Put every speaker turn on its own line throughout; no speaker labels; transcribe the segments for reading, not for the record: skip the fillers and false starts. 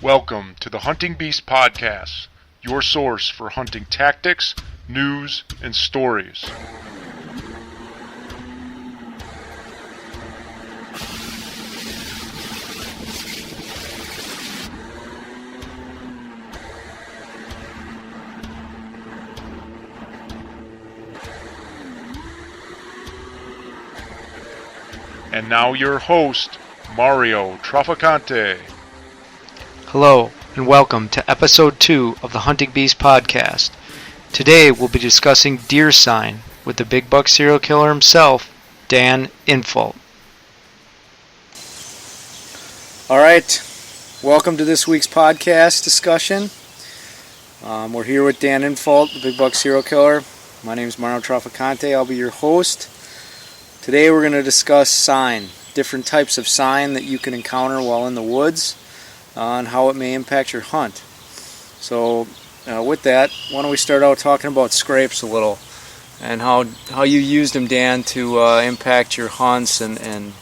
Welcome to the Hunting Beast Podcast, your source for hunting tactics, news, and stories. And now your host, Mario Traficante.
Hello, and welcome to Episode 2 of the Hunting Beast Podcast. Today we'll be discussing deer sign with the big buck serial killer himself, Dan Infalt.
Alright, welcome to this week's podcast discussion. We're here with Dan Infalt, the big buck serial killer. My name is Mario Traficante. I'll be your host. Today we're going to discuss sign, different types of sign that you can encounter while in the woods, and how it may impact your hunt. So with that, why don't we start out talking about scrapes a little, and how you used them, Dan, to impact your hunts and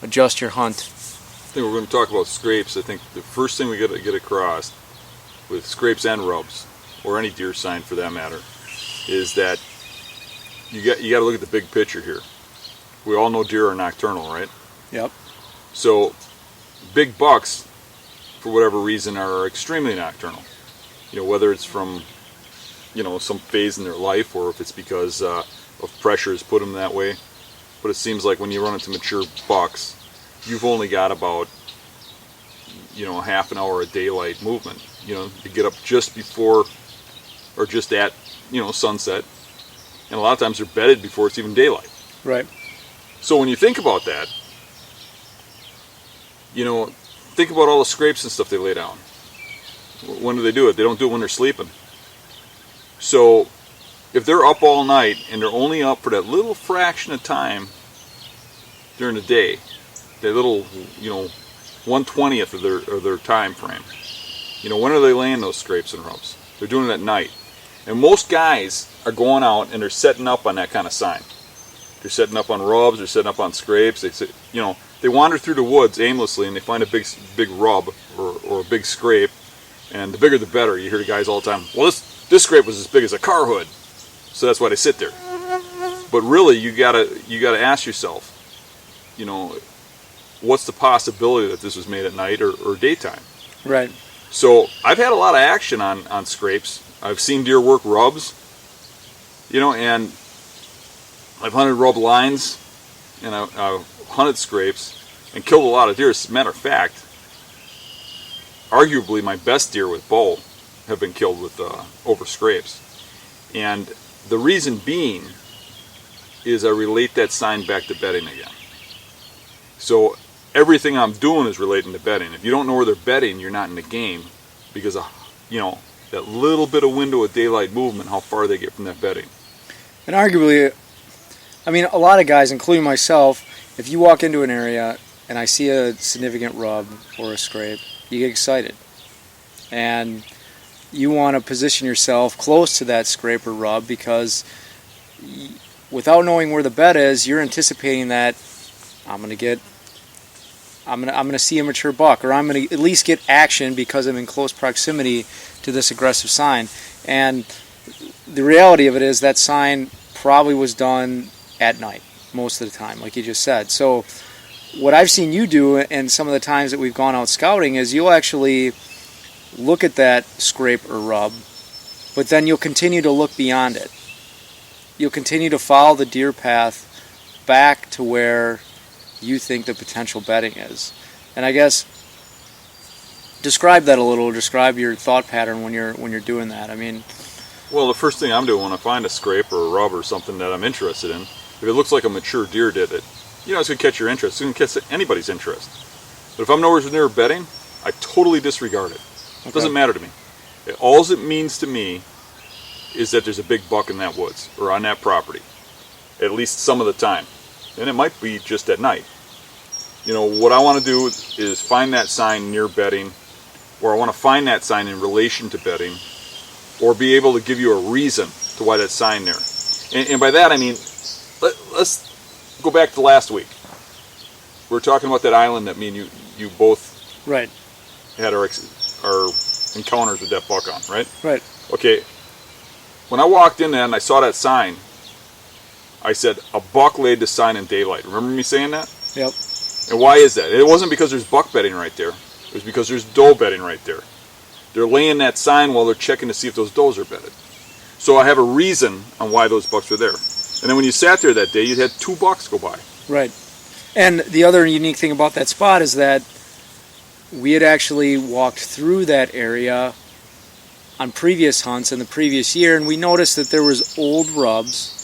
adjust your hunt.
I think we're going to talk about scrapes. I think the first thing we got to get across with scrapes and rubs, or any deer sign for that matter, is that you got to look at the big picture here. We all know deer are nocturnal, right?
Yep.
So big bucks, for whatever reason, are extremely nocturnal. You know, whether it's from, some phase in their life, or if it's because of pressure has put them that way. But it seems like when you run into mature bucks, you've only got about, half an hour of daylight movement. You get up just before, or just at, sunset. And a lot of times they're bedded before it's even daylight.
Right.
So when you think about that, think about all the scrapes and stuff they lay down. When do they do it? They don't do it when they're sleeping. So if they're up all night and they're only up for that little fraction of time during the day, that little, 1/20th of their time frame, when are they laying those scrapes and rubs? They're doing it at night. And most guys are going out and they're setting up on that kind of sign. They're setting up on rubs, they're setting up on scrapes. They wander through the woods aimlessly and they find a big rub or a big scrape, and the bigger the better. You hear the guys all the time, well, this scrape was as big as a car hood, so that's why they sit there. But really, you gotta ask yourself, what's the possibility that this was made at night or daytime?
Right.
So I've had a lot of action on scrapes. I've seen deer work rubs, and I've hunted rub lines, and I've hunted scrapes, and killed a lot of deer. As a matter of fact, arguably my best deer with bow have been killed with over scrapes. And the reason being is I relate that sign back to bedding again. So everything I'm doing is relating to bedding. If you don't know where they're bedding, you're not in the game, because of, that little bit of window of daylight movement, how far they get from that bedding.
And arguably, a lot of guys, including myself, if you walk into an area and I see a significant rub or a scrape, you get excited. And you want to position yourself close to that scrape or rub, because without knowing where the bed is, you're anticipating that I'm going to see a mature buck, or I'm going to at least get action because I'm in close proximity to this aggressive sign. And the reality of it is that sign probably was done at night most of the time, like you just said. So what I've seen you do, and some of the times that we've gone out scouting, is you'll actually look at that scrape or rub, but then you'll continue to look beyond it. You'll continue to follow the deer path back to where you think the potential bedding is. And I guess describe that a little. Describe your thought pattern when you're doing that.
Well, the first thing I'm doing when I find a scrape or a rub or something that I'm interested in, if it looks like a mature deer did it, it's going to catch your interest. It's going to catch anybody's interest. But if I'm nowhere near bedding, I totally disregard it.
Okay.
It doesn't matter to me. All it means to me is that there's a big buck in that woods or on that property, at least some of the time. And it might be just at night. What I want to do is find that sign near bedding, or I want to find that sign in relation to bedding, or be able to give you a reason to why that sign there. And by that I mean, let's go back to last week. We were talking about that island that me and you both
right
had our our encounters with that buck on, right?
Right.
Okay, when I walked in there and I saw that sign, I said, a buck laid the sign in daylight. Remember me saying that?
Yep.
And why is that? It wasn't because there's buck bedding right there. It was because there's doe bedding right there. They're laying that sign while they're checking to see if those does are bedded. So I have a reason on why those bucks were there. And then when you sat there that day, you had 2 bucks go by.
Right. And the other unique thing about that spot is that we had actually walked through that area on previous hunts in the previous year, and we noticed that there was old rubs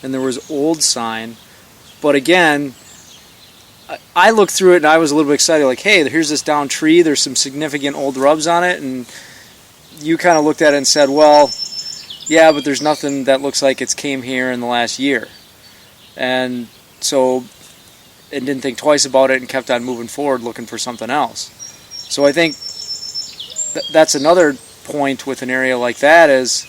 and there was old sign. But again, I looked through it and I was a little bit excited, like, hey, here's this down tree, there's some significant old rubs on it, and you kind of looked at it and said, well, yeah, but there's nothing that looks like it's came here in the last year. And so, and didn't think twice about it and kept on moving forward looking for something else. So I think that's another point with an area like that is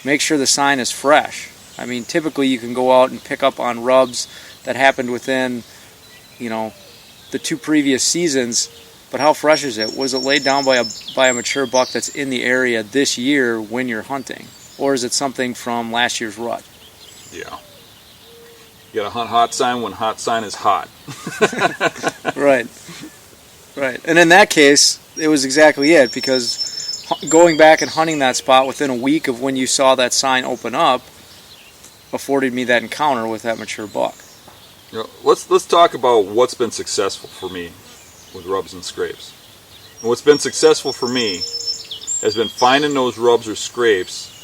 make sure the sign is fresh. I mean, typically you can go out and pick up on rubs that happened within, the 2 previous seasons, but how fresh is it? Was it laid down by a mature buck that's in the area this year when you're hunting? Or is it something from last year's rut?
Yeah. You gotta hunt hot sign when hot sign is hot.
Right. Right. And in that case, it was exactly it, because going back and hunting that spot within a week of when you saw that sign open up afforded me that encounter with that mature buck.
Let's talk about what's been successful for me with rubs and scrapes. And what's been successful for me has been finding those rubs or scrapes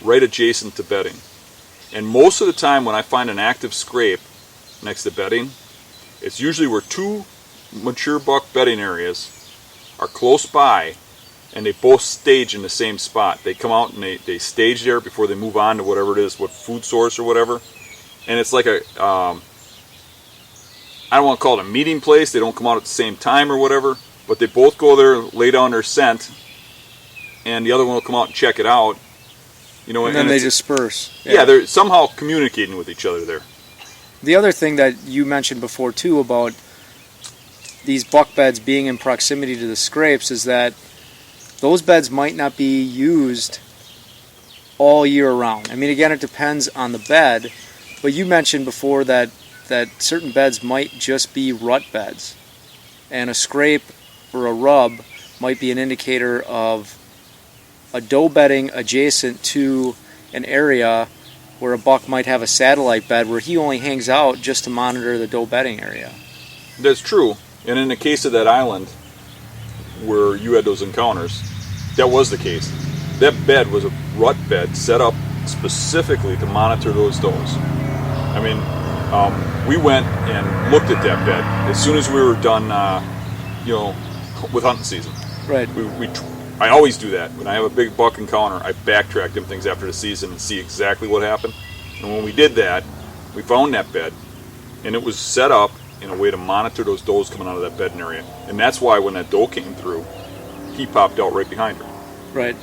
right adjacent to bedding. And most of the time when I find an active scrape next to bedding, it's usually where 2 mature buck bedding areas are close by and they both stage in the same spot. They come out and they stage there before they move on to whatever it is, what food source or whatever. And it's like I don't want to call it a meeting place. They don't come out at the same time or whatever, but they both go there, lay down their scent, and the other one will come out and check it out.
And then they disperse.
Yeah, they're somehow communicating with each other there.
The other thing that you mentioned before, too, about these buck beds being in proximity to the scrapes is that those beds might not be used all year round. I mean, again, it depends on the bed, but you mentioned before that certain beds might just be rut beds, and a scrape or a rub might be an indicator of a doe bedding adjacent to an area where a buck might have a satellite bed where he only hangs out just to monitor the doe bedding area.
That's true. And in the case of that island where you had those encounters, that was the case. That bed was a rut bed set up specifically to monitor those does. I mean, we went and looked at that bed as soon as we were done, with hunting season.
Right.
I always do that. When I have a big buck encounter, I backtrack them things after the season and see exactly what happened. And when we did that, we found that bed, and it was set up in a way to monitor those does coming out of that bedding area. And that's why when that doe came through, he popped out right behind her.
Right.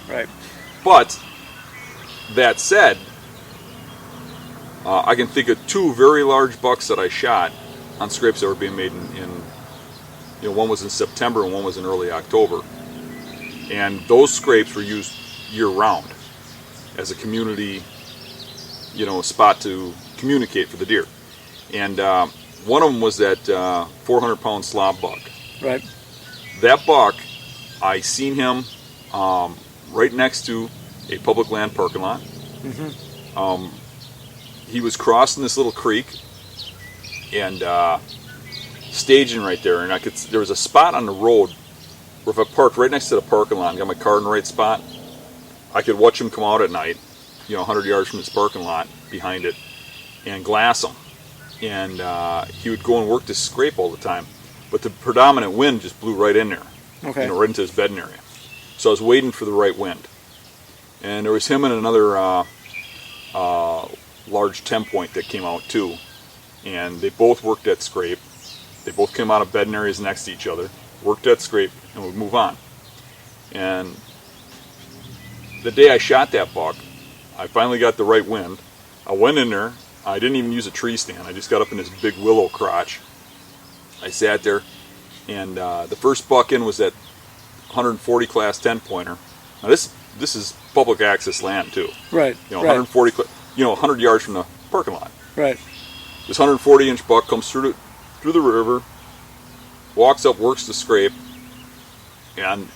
Right.
But that said, I can think of 2 very large bucks that I shot on scrapes that were being made in one was in September and one was in early October. And those scrapes were used year-round as a community, spot to communicate for the deer. And one of them was that 400-pound slob buck.
Right.
That buck, I seen him right next to a public land parking lot. Mm-hmm. He was crossing this little creek and staging right there. And there was a spot on the road where if I parked right next to the parking lot and got my car in the right spot, I could watch him come out at night, 100 yards from his parking lot behind it, and glass him. And he would go and work this scrape all the time. But the predominant wind just blew right in there,
okay,
right into his bedding area. So I was waiting for the right wind. And there was him and another large 10-point that came out too. And they both worked that scrape. They both came out of bedding areas next to each other, worked that scrape, and would move on. And the day I shot that buck, I finally got the right wind. I went in there. I didn't even use a tree stand. I just got up in this big willow crotch. I sat there, and the first buck in was that 140 class 10-pointer. Now this is public access land too.
Right.
140, 100 yards from the parking lot.
Right.
This 140-inch buck comes through the river, walks up, works the scrape, and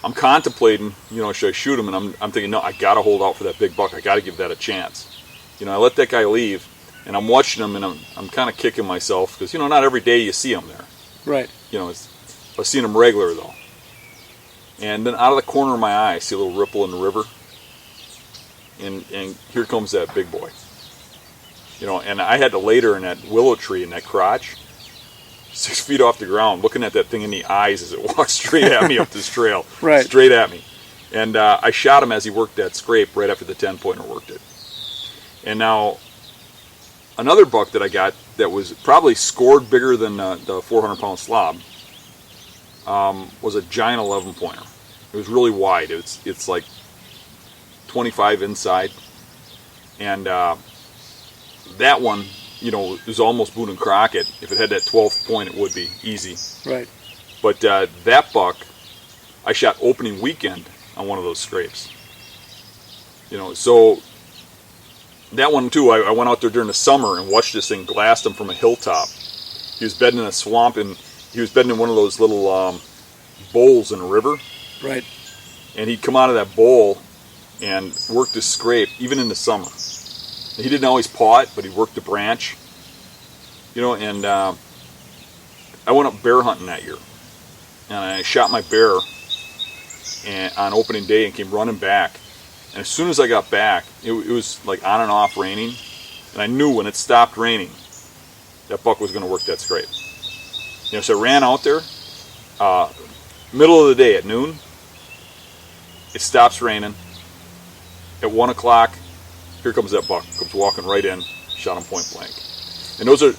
I'm contemplating, should I shoot him? And I'm thinking, no, I got to hold out for that big buck. I got to give that a chance. I let that guy leave, and I'm watching him, and I'm kind of kicking myself because, not every day you see him there.
Right.
I've seen him regular, though. And then out of the corner of my eye, I see a little ripple in the river, and here comes that big boy. And I had to lay there in that willow tree in that crotch, 6 feet off the ground, looking at that thing in the eyes as it walked straight at me up this trail.
Right.
Straight at me. And I shot him as he worked that scrape right after the 10-pointer worked it. And now, another buck that I got that was probably scored bigger than the 400-pound slob was a giant 11-pointer. It was really wide. It's like 25 inside. And that one, was almost Boone and Crockett. If it had that 12th point, it would be easy.
Right.
But that buck, I shot opening weekend on one of those scrapes. So that one too, I went out there during the summer and watched this thing blast him from a hilltop. He was bedding in a swamp, and he was bedding in one of those little bowls in a river.
Right.
And he'd come out of that bowl and work this scrape, even in the summer. He didn't always paw it, but he worked the branch. And I went up bear hunting that year. And I shot my bear on opening day and came running back. And as soon as I got back, it was like on and off raining. And I knew when it stopped raining, that buck was going to work that scrape. So I ran out there, middle of the day at noon. It stops raining. At 1 o'clock, here comes that buck. Comes walking right in, shot him point blank. And those are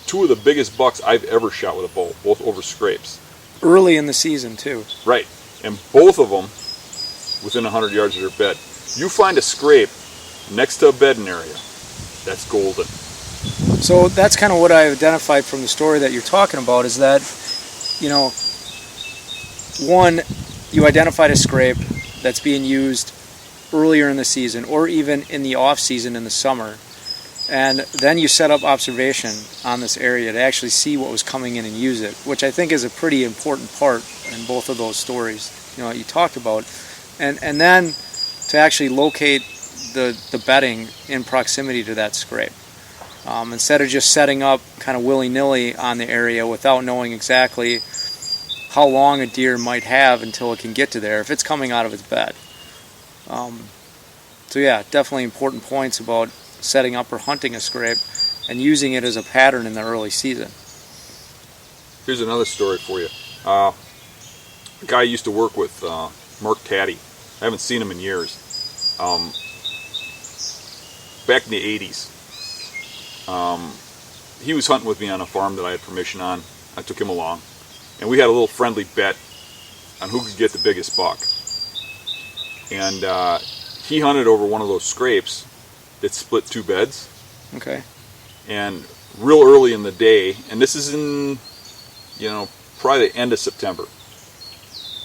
two of the biggest bucks I've ever shot with a bow, both over scrapes.
Early in the season, too.
Right. And both of them within 100 yards of their bed. You find a scrape next to a bedding area, that's golden.
So that's kind of what I identified from the story that you're talking about, is that, one, you identified a scrape that's being used earlier in the season or even in the off season in the summer, and then you set up observation on this area to actually see what was coming in and use it, which I think is a pretty important part in both of those stories you talked about, and then to actually locate the bedding in proximity to that scrape, instead of just setting up kind of willy-nilly on the area without knowing exactly how long a deer might have until it can get to there if it's coming out of its bed. So yeah, definitely important points about setting up or hunting a scrape and using it as a pattern in the early season.
Here's another story for you. A guy I used to work with, Mark Taddy. I haven't seen him in years. Back in the 80s, he was hunting with me on a farm that I had permission on. I took him along, and we had a little friendly bet on who could get the biggest buck. And he hunted over one of those scrapes that split two beds.
Okay.
And real early in the day, and this is in, probably the end of September.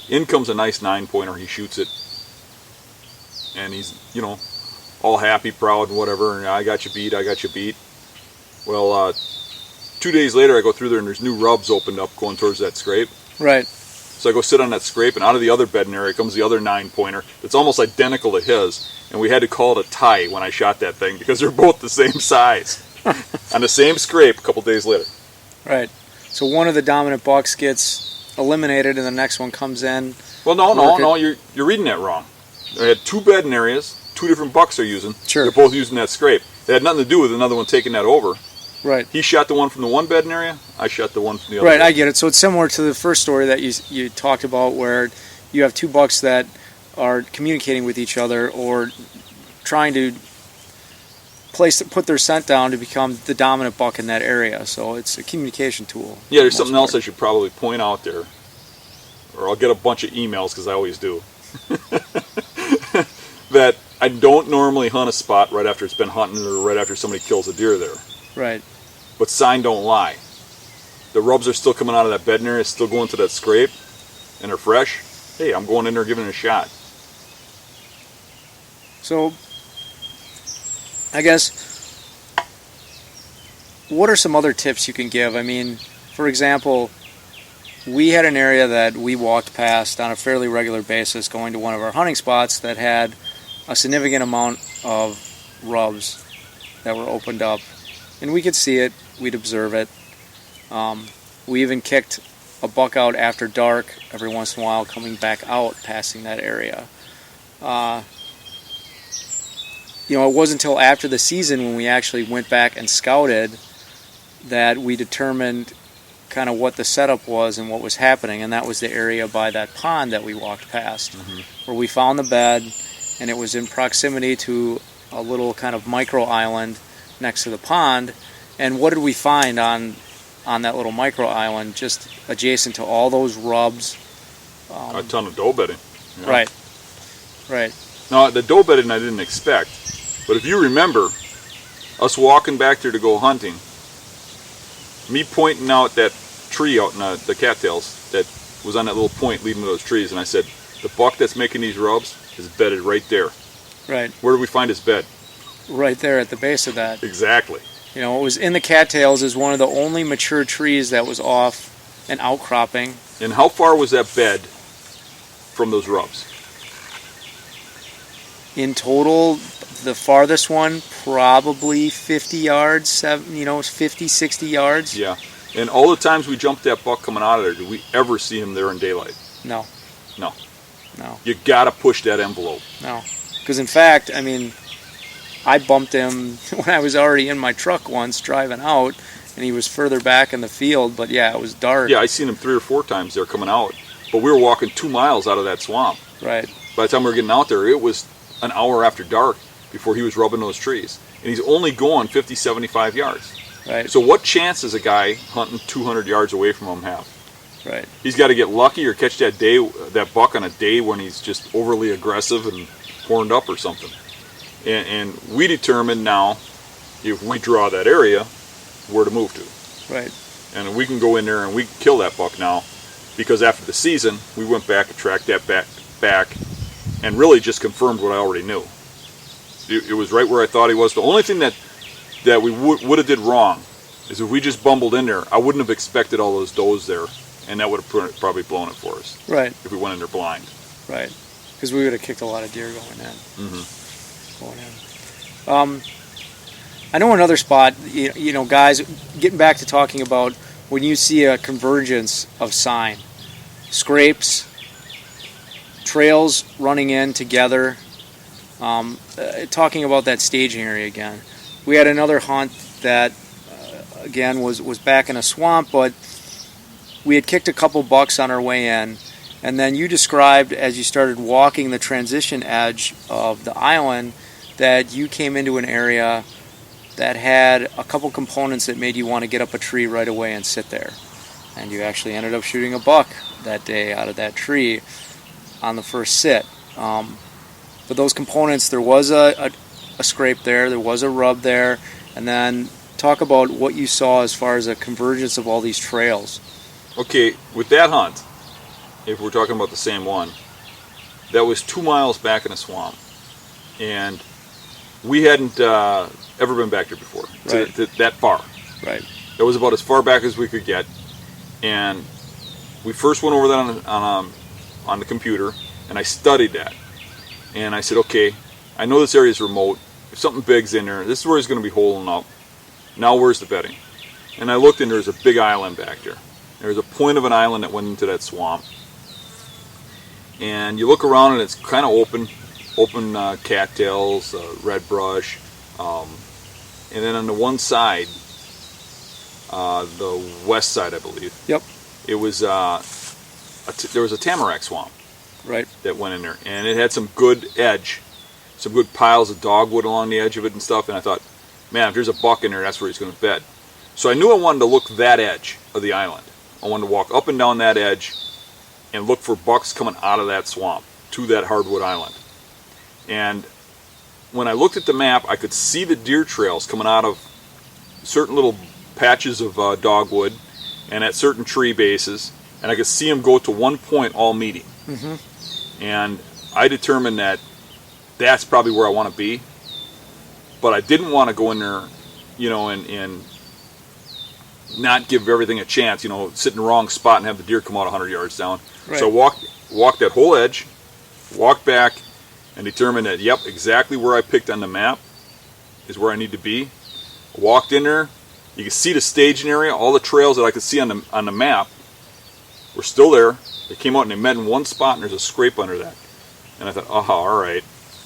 In comes a nice 9-pointer. He shoots it, and he's, all happy, proud, and whatever. And I got you beat. Well, 2 days later, I go through there, and there's new rubs opened up going towards that scrape.
Right.
So I go sit on that scrape, and out of the other bedding area comes the other 9-pointer that's almost identical to his. And we had to call it a tie when I shot that thing because they're both the same size on the same scrape a couple days later.
Right. So one of the dominant bucks gets eliminated, and the next one comes in.
Well, no, you're reading that wrong. I had two bedding areas, two different bucks they're using.
Sure.
They're both using that scrape. It had nothing to do with another one taking that over.
Right.
He shot the one from the one bedding area. I shot the one from the other.
Right, I get it. So it's similar to the first story that you talked about, where you have two bucks that are communicating with each other or trying to put their scent down to become the dominant buck in that area. So it's a communication tool.
Yeah, there's something else I should probably point out there, or I'll get a bunch of emails because I always do. That I don't normally hunt a spot right after it's been hunting or right after somebody kills a deer there.
Right.
But sign don't lie. The rubs are still coming out of that bedding area, still going to that scrape. and they're fresh, hey, I'm going in there giving it a shot.
So, I guess, what are some other tips you can give? I mean, for example, we had an area that we walked past on a fairly regular basis going to one of our hunting spots that had a significant amount of rubs that were opened up. And we could see it, we'd observe it. We even kicked a buck out after dark every once in a while coming back out passing that area. It wasn't until after the season when we actually went back and scouted that we determined kind of what the setup was and what was happening, and that was the area by that pond that we walked past, where we found the bed, and it was in proximity to a little kind of micro island next to the pond. And what did we find on that little micro island, just adjacent to all those rubs?
A ton of doe bedding. Yeah.
Right.
Now, the doe bedding I didn't expect, but if you remember us walking back there to go hunting, me pointing out that tree out in the cattails that was on that little point leading to those trees, and I said, the buck that's making these rubs is bedded right there.
Right.
Where did we find his bed?
Right there at the base of that.
Exactly.
It was in the cattails, is one of the only mature trees that was off an outcropping.
And how far was that bed from those rubs?
In total, the farthest one, probably 50 yards, 50, 60 yards.
Yeah. And all the times we jumped that buck coming out of there, did we ever see him there in daylight?
No.
You gotta push that envelope.
No. Because in fact, I bumped him when I was already in my truck once driving out, and he was further back in the field, but yeah, it was dark.
Yeah, I seen him 3 or 4 times there coming out, but we were walking 2 miles out of that swamp.
Right.
By the time we were getting out there, it was an hour after dark before he was rubbing those trees. And he's only going 50, 75 yards.
Right.
So what chance does a guy hunting 200 yards away from him have?
Right.
He's got to get lucky or catch that buck on a day when he's just overly aggressive and horned up or something. And we determine now, if we draw that area, where to move to.
Right.
And we can go in there and we can kill that buck now, because after the season, we went back and tracked that back and really just confirmed what I already knew. It was right where I thought he was. The only thing that we would have did wrong is if we just bumbled in there, I wouldn't have expected all those does there, and that would have probably blown it for us.
Right.
If we went in there blind.
Right. Because we would have kicked a lot of deer going in. I know another spot, guys, getting back to talking about when you see a convergence of sign, scrapes, trails running in together, talking about that staging area again. We had another hunt that, again, was back in a swamp, but we had kicked a couple bucks on our way in, and then you described, as you started walking the transition edge of the island, that you came into an area that had a couple components that made you want to get up a tree right away and sit there. And you actually ended up shooting a buck that day out of that tree on the first sit. But those components, there was a scrape there was a rub there, and then talk about what you saw as far as a convergence of all these trails.
Okay, with that hunt, if we're talking about the same one, that was 2 miles back in a swamp. And we hadn't ever been back there before,
right.
that far.
Right.
That was about as far back as we could get. And we first went over that on the computer, and I studied that. And I said, okay, I know this area is remote. If something big's in there, this is where he's going to be holing up. Now where's the bedding? And I looked, and there's a big island back there. There's a point of an island that went into that swamp. And you look around, and it's kind of open cattails, red brush, and then on the one side, the west side, I believe.
Yep.
It was there was a tamarack swamp.
Right.
That went in there, and it had some good edge, some good piles of dogwood along the edge of it and stuff. And I thought, man, if there's a buck in there, that's where he's going to bed. So I knew I wanted to look that edge of the island. I wanted to walk up and down that edge and look for bucks coming out of that swamp to that hardwood island. And when I looked at the map, I could see the deer trails coming out of certain little patches of dogwood and at certain tree bases. and I could see them go to one point all meeting. And I determined that that's probably where I want to be, but I didn't want to go in there, and not give everything a chance, sit in the wrong spot and have the deer come out 100 yards down.
Right.
So I walked that whole edge, walked back, and determined that, yep, exactly where I picked on the map is where I need to be. Walked in there. You can see the staging area. All the trails that I could see on the map were still there. They came out and they met in one spot, and there's a scrape under that. And I thought, all right.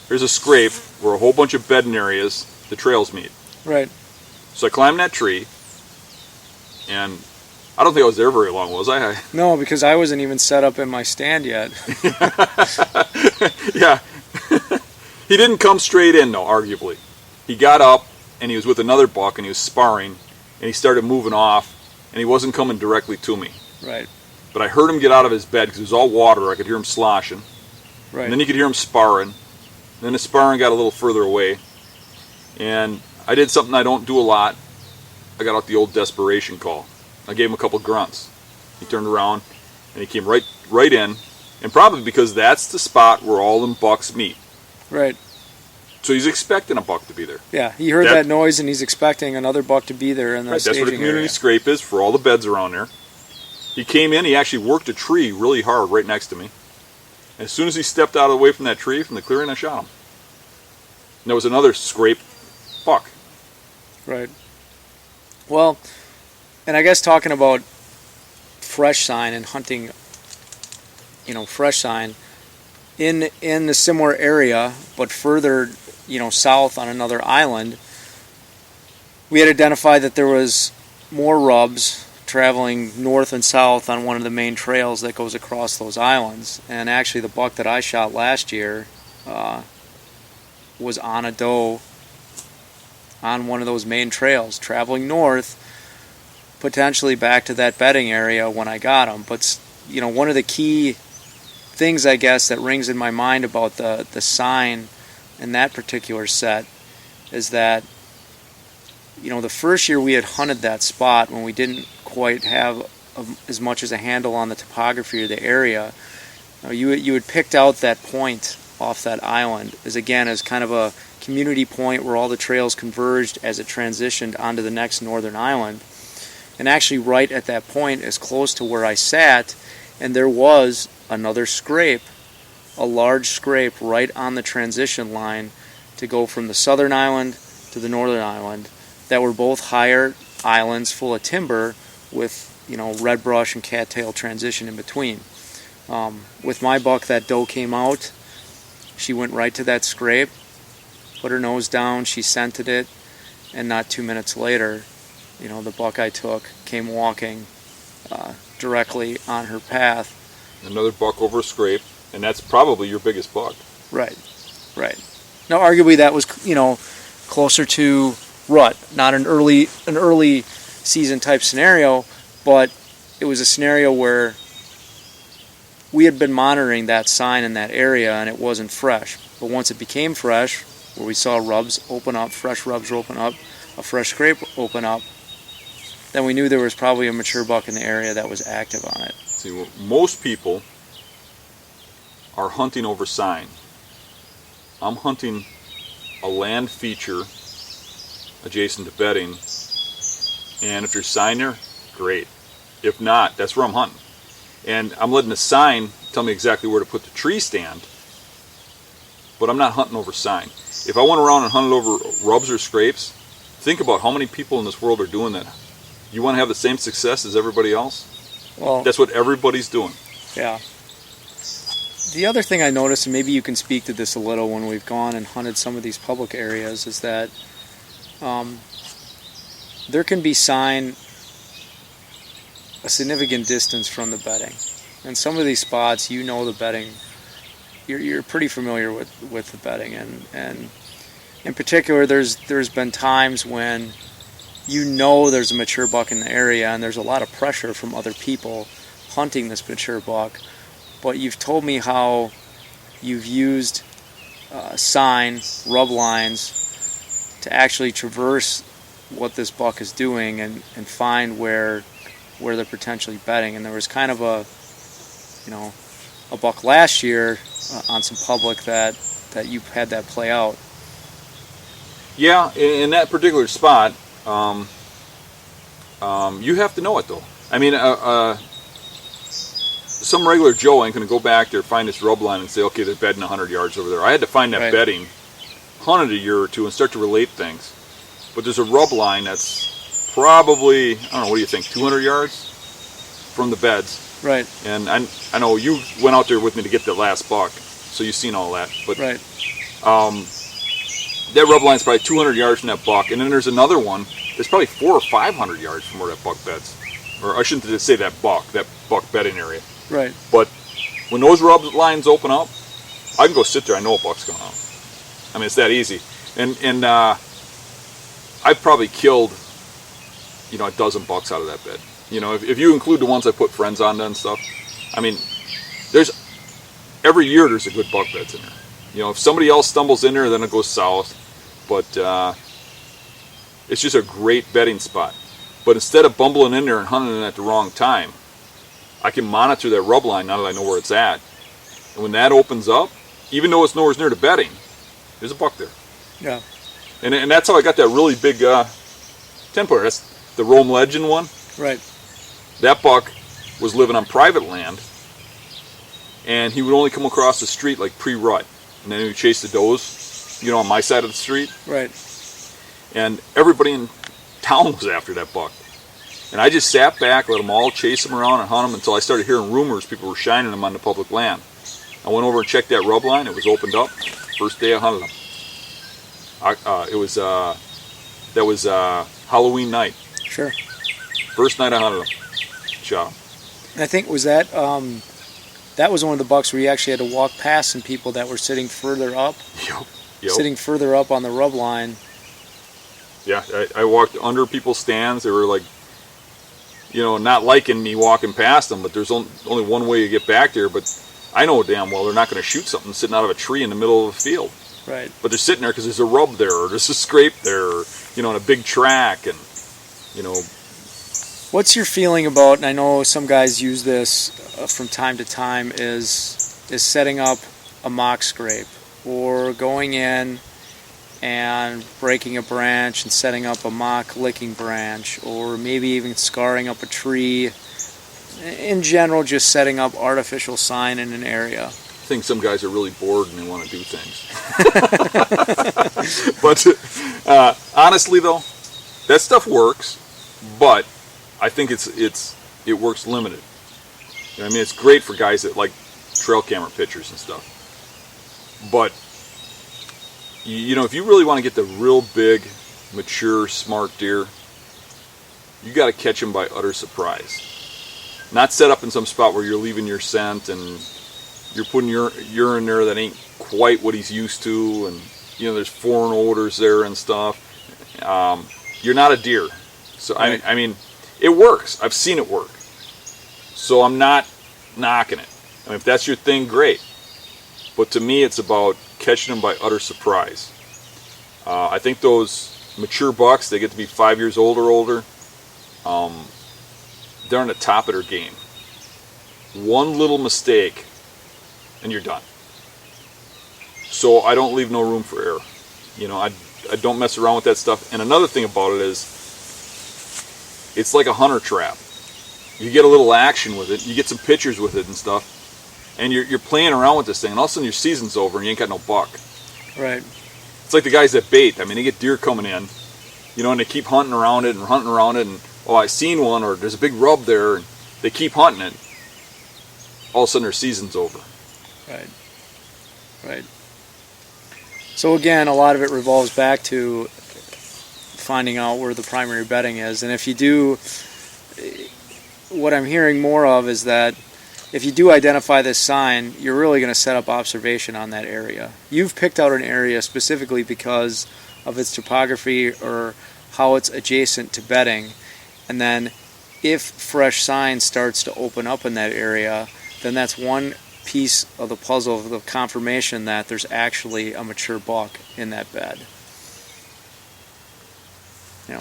There's a scrape where a whole bunch of bedding areas, the trails meet.
Right.
So I climbed that tree, and I don't think I was there very long, was I?
No, because I wasn't even set up in my stand yet.
Yeah. He didn't come straight in, though, arguably. He got up, and he was with another buck, and he was sparring, and he started moving off, and he wasn't coming directly to me.
Right.
But I heard him get out of his bed because it was all water. I could hear him sloshing.
Right.
And then you could hear him sparring. And then the sparring got a little further away. And I did something I don't do a lot. I got out the old desperation call. I gave him a couple grunts. He turned around, and he came right in. And probably because that's the spot where all them bucks meet.
Right.
So he's expecting a buck to be there.
Yeah, he heard that noise, and he's expecting another buck to be there in the
Right, that's where the community
area.
scrape is for all the beds around there. He came in, he actually worked a tree really hard right next to me. And as soon as he stepped out of the way from that tree, from the clearing, I shot him. And there was another scrape buck.
Right. Well, and I guess talking about fresh sign and hunting, fresh sign in the similar area, but further, south on another island, we had identified that there was more rubs traveling north and south on one of the main trails that goes across those islands. And actually the buck that I shot last year was on a doe on one of those main trails, traveling north, potentially back to that bedding area when I got him. But, one of the key things, I guess, that rings in my mind about the sign in that particular set is that, the first year we had hunted that spot when we didn't quite have as much as a handle on the topography of the area, you had picked out that point off that island as kind of a community point where all the trails converged as it transitioned onto the next northern island. And actually right at that point, as close to where I sat, and there was another scrape, a large scrape right on the transition line to go from the southern island to the northern island, that were both higher islands full of timber with, red brush and cattail transition in between. With my buck, that doe came out. She went right to that scrape, put her nose down, she scented it, and not 2 minutes later, the buck I took came walking directly on her path.
Another buck over a scrape, and that's probably your biggest buck.
Right. Now, arguably that was, closer to rut, not an early season type scenario, but it was a scenario where we had been monitoring that sign in that area and it wasn't fresh. But once it became fresh, where we saw rubs open up, fresh rubs open up, a fresh scrape open up, then we knew there was probably a mature buck in the area that was active on it.
See, well, most people are hunting over sign. I'm hunting a land feature adjacent to bedding, and if there's sign there, great. If not, that's where I'm hunting. And I'm letting the sign tell me exactly where to put the tree stand, but I'm not hunting over sign. If I went around and hunted over rubs or scrapes, think about how many people in this world are doing that. You want to have the same success as everybody else?
Well,
that's what everybody's doing.
Yeah. The other thing I noticed, and maybe you can speak to this a little when we've gone and hunted some of these public areas, is that there can be sign a significant distance from the bedding. And some of these spots, the bedding, you're pretty familiar with the bedding. And in particular, there's been times when there's a mature buck in the area and there's a lot of pressure from other people hunting this mature buck. But you've told me how you've used sign, rub lines to actually traverse what this buck is doing and find where where they're potentially bedding. And there was kind of a buck last year on some public that you had that play out.
Yeah, in that particular spot, you have to know it though. I mean, some regular Joe ain't going to go back there, find this rub line and say, okay, they're bedding 100 yards over there. I had to find that bedding, hunt it a year or two, and start to relate things. But there's a rub line that's probably, I don't know, what do you think, 200 yards from the beds?
Right.
And I know you went out there with me to get that last buck, so you've seen all that. But
right.
That rub line's probably 200 yards from that buck, and then there's another one that's probably 400 or 500 yards from where that buck beds. Or I shouldn't say that buck bedding area.
Right.
But when those rub lines open up, I can go sit there. I know a buck's going out. I mean, it's that easy. And I've probably killed, a dozen bucks out of that bed. If you include the ones I put friends on and stuff, I mean, every year there's a good buck beds in there. If somebody else stumbles in there, then it goes south. But it's just a great bedding spot. But instead of bumbling in there and hunting it at the wrong time, I can monitor that rub line now that I know where it's at. And when that opens up, even though it's nowhere near the bedding, there's a buck there.
Yeah.
And that's how I got that really big 10-footer. That's the Rome Legend one.
Right.
That buck was living on private land, and he would only come across the street like pre-rut. And then he would chase the does, on my side of the street.
Right. And
everybody in town was after that buck. And I just sat back, let them all chase him around and hunt him until I started hearing rumors people were shining him on the public land. I went over and checked that rub line. It was opened up. First day I hunted him. That was Halloween night.
Sure.
First night I hunted him. Shot him.
And I think that was one of the bucks where you actually had to walk past some people that were sitting further up.
Yep.
Sitting further up on the rub line.
Yeah, I walked under people's stands. They were like, not liking me walking past them, but there's only one way to get back there. But I know damn well they're not going to shoot something sitting out of a tree in the middle of a field.
Right.
But they're sitting there because there's a rub there, or there's a scrape there, or, in a big track, and,
What's your feeling about, and I know some guys use this from time to time, is setting up a mock scrape, or going in and breaking a branch and setting up a mock licking branch, or maybe even scarring up a tree. In general, just setting up artificial sign in an area.
I think some guys are really bored and they want to do things. But honestly, though, that stuff works, but I think it works limited. It's great for guys that like trail camera pictures and stuff. But if you really want to get the real big, mature, smart deer, you got to catch them by utter surprise. Not set up in some spot where you're leaving your scent and you're putting your urine there that ain't quite what he's used to, and there's foreign odors there and stuff. You're not a deer. So
right.
I mean, it works. I've seen it work. So I'm not knocking it. I mean, if that's your thing, great. But to me, it's about catching them by utter surprise. I think those mature bucks, they get to be 5 years old or older, they're on the top of their game. One little mistake, and you're done. So I don't leave no room for error. I don't mess around with that stuff. And another thing about it is, it's like a hunter trap. You get a little action with it, you get some pictures with it and stuff, and you're playing around with this thing, and all of a sudden your season's over and you ain't got no buck.
Right.
It's like the guys that bait. I mean, they get deer coming in, and they keep hunting around it, and I seen one, or there's a big rub there, and they keep hunting it. All of a sudden their season's over.
Right. So again, a lot of it revolves back to finding out where the primary bedding is. And if you do, what I'm hearing more of is that if you do identify this sign, you're really going to set up observation on that area. You've picked out an area specifically because of its topography or how it's adjacent to bedding. And then if fresh sign starts to open up in that area, then that's one piece of the puzzle of the confirmation that there's actually a mature buck in that bed.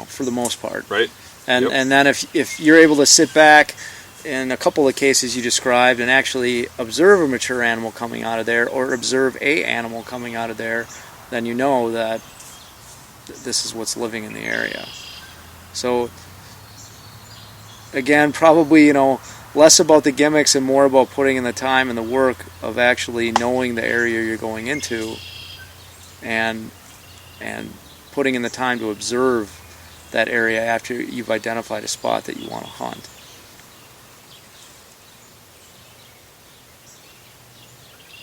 For the most part.
Right.
And
Yep.
and then if you're able to sit back in a couple of cases you described and actually observe a mature animal coming out of there or observe a animal coming out of there, then you know that this is what's living in the area. So again, probably, less about the gimmicks and more about putting in the time and the work of actually knowing the area you're going into and putting in the time to observe that area after you've identified a spot that you want to hunt.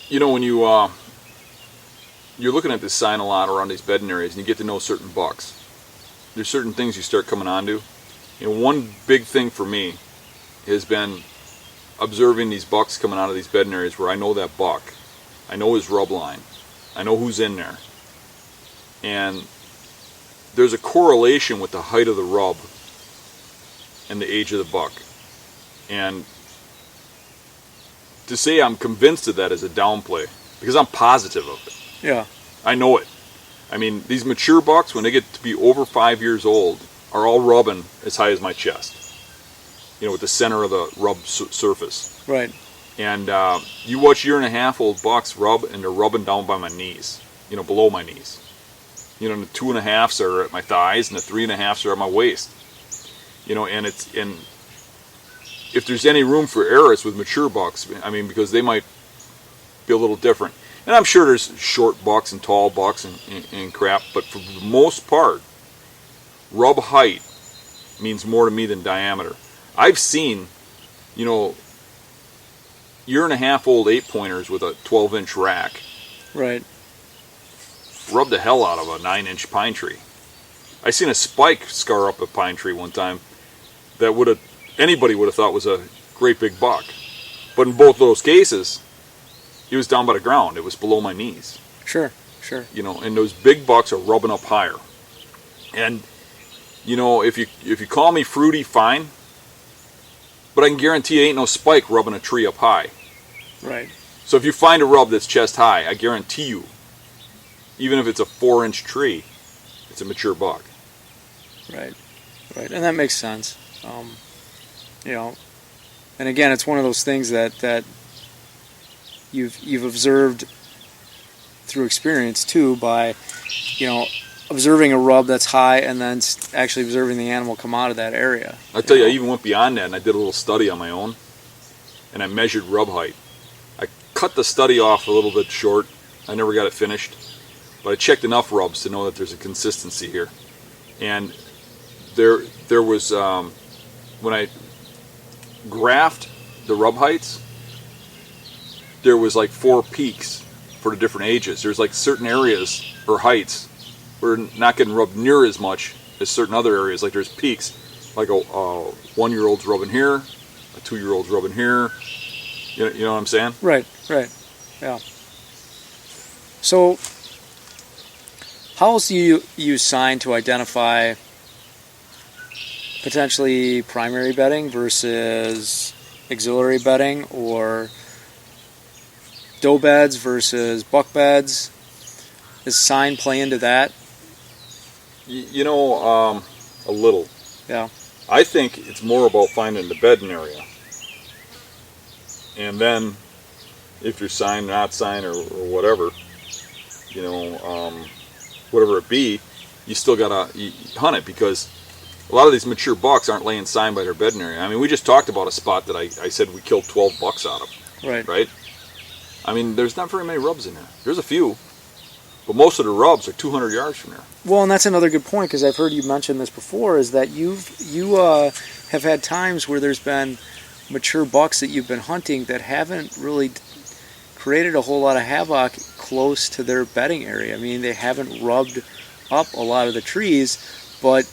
When you're looking at this sign a lot around these bedding areas and you get to know certain bucks, there's certain things you start coming onto. One big thing for me has been observing these bucks coming out of these bedding areas where I know that buck. I know his rub line. I know who's in there. And there's a correlation with the height of the rub and the age of the buck. And to say I'm convinced of that is a downplay, because I'm positive of it.
Yeah.
I know it. I mean, these mature bucks, when they get to be over 5 years old, are all rubbing as high as my chest. With the center of the rub surface.
Right.
And you watch 1.5-year-old bucks rub, and they're rubbing down by my knees, below my knees. The 2.5s are at my thighs, and the 3.5s are at my waist. And if there's any room for error, it's with mature bucks. I mean, because they might be a little different. And I'm sure there's short bucks and tall bucks and crap, but for the most part, rub height means more to me than diameter. I've seen, 1.5-year-old 8-pointers with a 12-inch rack.
Right.
Rub the hell out of a 9-inch pine tree. I seen a spike scar up a pine tree one time that anybody would have thought was a great big buck. But in both those cases, he was down by the ground. It was below my knees.
Sure.
And those big bucks are rubbing up higher. And, if you call me fruity, fine. But I can guarantee you ain't no spike rubbing a tree up high.
Right.
So if you find a rub that's chest high, I guarantee you, even if it's a 4-inch tree, it's a mature buck.
Right. And that makes sense. And again, it's one of those things that you've observed through experience too, by observing a rub that's high and then actually observing the animal come out of that area.
I tell you, I even went beyond that and I did a little study on my own, and I measured rub height. I cut the study off a little bit short. I never got it finished, but I checked enough rubs to know that there's a consistency here. And there was, when I graphed the rub heights, there was like 4 peaks for the different ages. There's like certain areas or heights where not getting rubbed near as much as certain other areas. Like there's peaks, like a 1-year-old's rubbing here, a 2-year-old's rubbing here. You know what I'm saying?
Right. Yeah. So, how else do you use sign to identify potentially primary bedding versus auxiliary bedding, or doe beds versus buck beds? Does sign play into that?
A little.
Yeah.
I think it's more about finding the bedding area. And then, if you're sign, not sign, or whatever, whatever it be, you still gotta hunt it, because a lot of these mature bucks aren't laying sign by their bedding area. I mean, we just talked about a spot that I said we killed 12 bucks out of. Right? I mean, there's not very many rubs in there. There's a few, but most of the rubs are 200 yards from there.
Well, and that's another good point, because I've heard you mention this before, is that you have had times where there's been mature bucks that you've been hunting that haven't really created a whole lot of havoc close to their bedding area. I mean, they haven't rubbed up a lot of the trees, but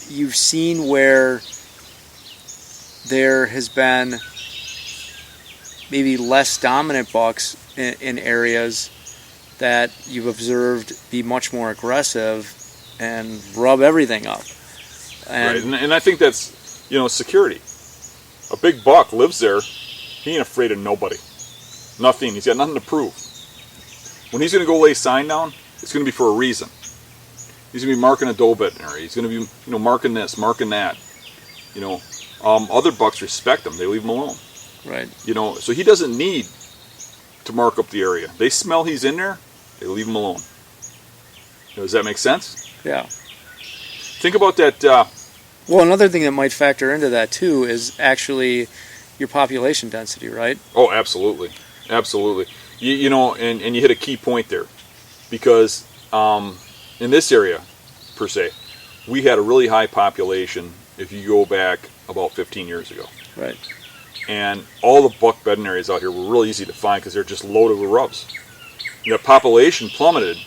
you've seen where there has been maybe less dominant bucks in areas that you've observed be much more aggressive and rub everything up.
Right, and I think that's, security. A big buck lives there. He ain't afraid of nobody. Nothing. He's got nothing to prove. When he's going to go lay sign down, it's going to be for a reason. He's going to be marking a doe bedding area. He's going to be, marking this, marking that. Other bucks respect him. They leave him alone.
Right.
So he doesn't need to mark up the area. They smell he's in there, they leave him alone. Does that make sense?
Yeah.
Think about that.
Well, another thing that might factor into that too is actually your population density, right?
Oh, absolutely, absolutely. And you hit a key point there, because in this area, per se, we had a really high population if you go back about 15 years ago.
Right.
And all the buck bedding areas out here were really easy to find because they're just loaded with rubs. The population plummeted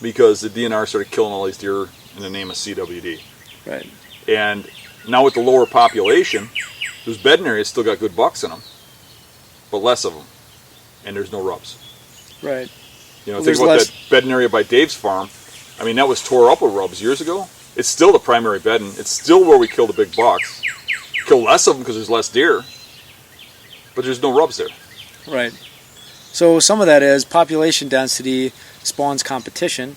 because the DNR started killing all these deer in the name of CWD.
Right.
And now with the lower population, those bedding areas still got good bucks in them, but less of them, and there's no rubs.
Right.
Think about that bedding area by Dave's farm. I mean, that was tore up with rubs years ago. It's still the primary bedding. It's still where we kill the big bucks. Kill less of them because there's less deer, but there's no rubs there.
Right. So some of that is population density spawns competition,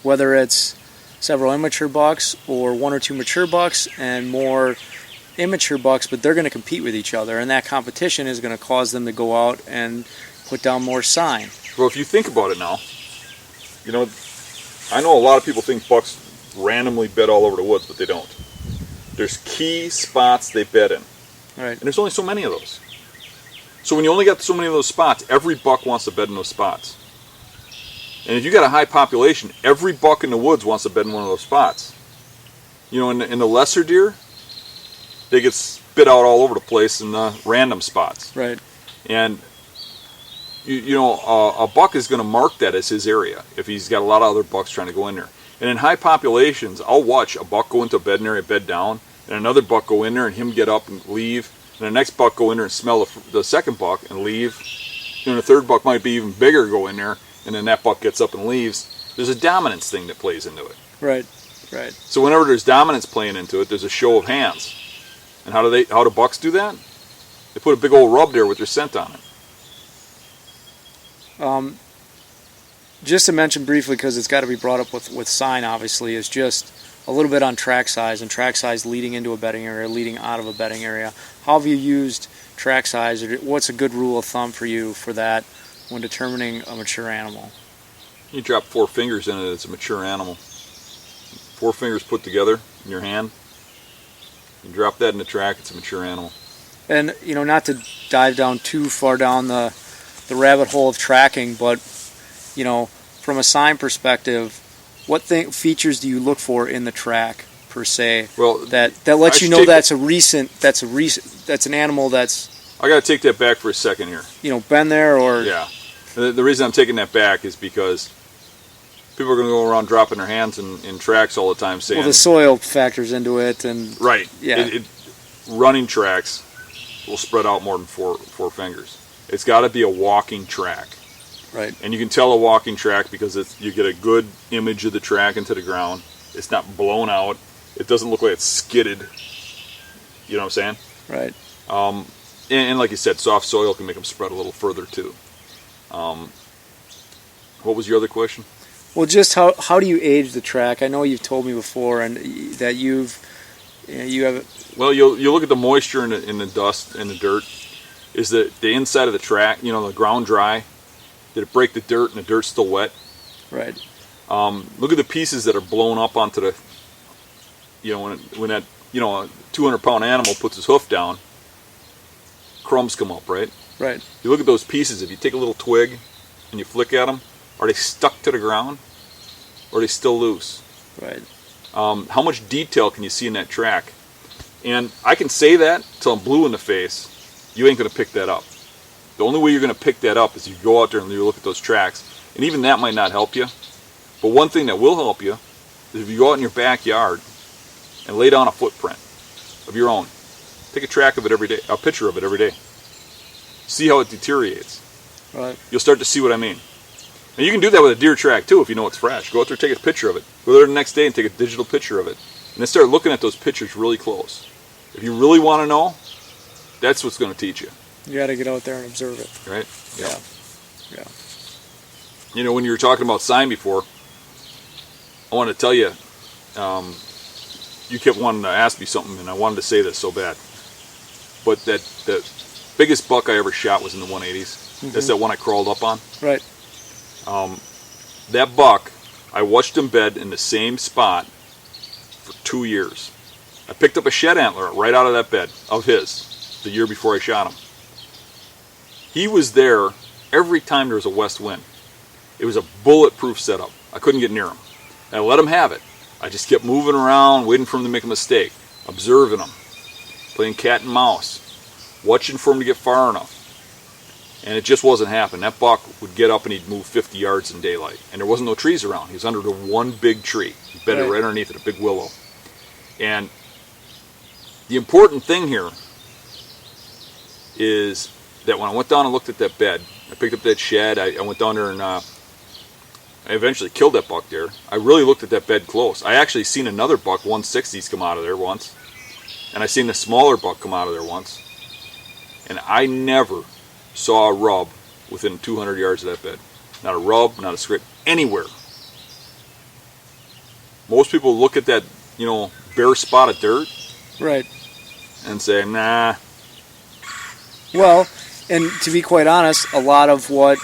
whether it's several immature bucks or one or two mature bucks and more immature bucks, but they're going to compete with each other, and that competition is going to cause them to go out and put down more sign.
Well, if you think about it now, I know a lot of people think bucks randomly bed all over the woods, but they don't. There's key spots they bed in.
Right.
And there's only so many of those. So when you only got so many of those spots, every buck wants to bed in those spots. And if you got a high population, every buck in the woods wants to bed in one of those spots. In the lesser deer, they get spit out all over the place in the random spots.
Right.
And a buck is going to mark that as his area if he's got a lot of other bucks trying to go in there. And in high populations, I'll watch a buck go into a bedding area, bed down, and another buck go in there and him get up and leave, and the next buck go in there and smell the second buck and leave. The third buck might be even bigger, go in there, and then that buck gets up and leaves. There's a dominance thing that plays into it.
Right. Right. So
whenever there's dominance playing into it, there's a show of hands. And how do bucks do that? They put a big old rub there with their scent on it.
Just to mention briefly, because it's got to be brought up with sign, obviously, is just a little bit on track size, and track size leading into a bedding area, leading out of a bedding area. How have you used track size, or what's a good rule of thumb for you for that when determining a mature animal?
You drop 4 fingers in it, it's a mature animal. 4 fingers put together in your hand. You drop that in the track, it's a mature animal. And,
not to dive down too far down the rabbit hole of tracking, but from a sign perspective, what features do you look for in the track per se? Well, that lets you know that's an animal that's.
I got to take that back for a second here.
Been there or.
Yeah, the reason I'm taking that back is because people are going to go around dropping their hands in tracks all the time, saying.
Well, the soil factors into it, and.
Right.
Yeah.
Running tracks will spread out more than four fingers. It's got to be a walking track.
Right.
And you can tell a walking track because you get a good image of the track into the ground. It's not blown out. It doesn't look like it's skidded. You know what I'm saying?
Right.
And like you said, soft soil can make them spread a little further too. What was your other question?
Well, just how do you age the track? I know you've told me before, and that you have.
Well, you look at the moisture in the dust and the dirt. Is the inside of the track, the ground dry? Did it break the dirt and the dirt's still wet?
Right.
Look at the pieces that are blown up onto the, when that, a 200-pound animal puts his hoof down, crumbs come up, right?
Right.
You look at those pieces, if you take a little twig and you flick at them, are they stuck to the ground or are they still loose?
Right.
How much detail can you see in that track? And I can say that till I'm blue in the face. You ain't going to pick that up. The only way you're going to pick that up is you go out there and you look at those tracks. And even that might not help you. But one thing that will help you is if you go out in your backyard and lay down a footprint of your own. Take a track of it every day, a picture of it every day. See how it deteriorates.
Right.
You'll start to see what I mean. And you can do that with a deer track too if you know it's fresh. Go out there, take a picture of it. Go there the next day and take a digital picture of it. And then start looking at those pictures really close. If you really want to know, that's what's going to teach you.
You got to get out there and observe it.
Right?
Yeah.
When you were talking about sign before, I want to tell you, you kept wanting to ask me something, and I wanted to say this so bad. But the biggest buck I ever shot was in the 180s. Mm-hmm. That's that one I crawled up on.
Right.
That buck, I watched him bed in the same spot for 2 years. I picked up a shed antler right out of that bed of his the year before I shot him. He was there every time there was a west wind. It was a bulletproof setup. I couldn't get near him. And I let him have it. I just kept moving around, waiting for him to make a mistake, observing him, playing cat and mouse, watching for him to get far enough. And it just wasn't happening. That buck would get up and he'd move 50 yards in daylight. And there wasn't no trees around. He was under the one big tree. He bedded right underneath it, a big willow. And the important thing here is that when I went down and looked at that bed, I picked up that shed, I went down there and I eventually killed that buck there. I really looked at that bed close. I actually seen another buck, 160s, come out of there once. And I seen a smaller buck come out of there once. And I never saw a rub within 200 yards of that bed. Not a rub, not a scrape, anywhere. Most people look at that, bare spot of dirt.
Right.
And say, nah.
Well, and to be quite honest, a lot of what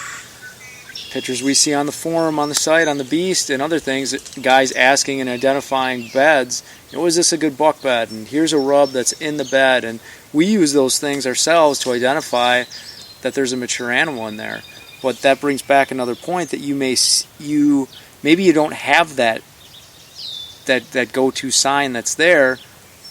pictures we see on the forum, on the site, on the Beast, and other things, guys asking and identifying beds, is this a good buck bed? And here's a rub that's in the bed. And we use those things ourselves to identify that there's a mature animal in there. But that brings back another point that maybe you don't have that go-to sign that's there,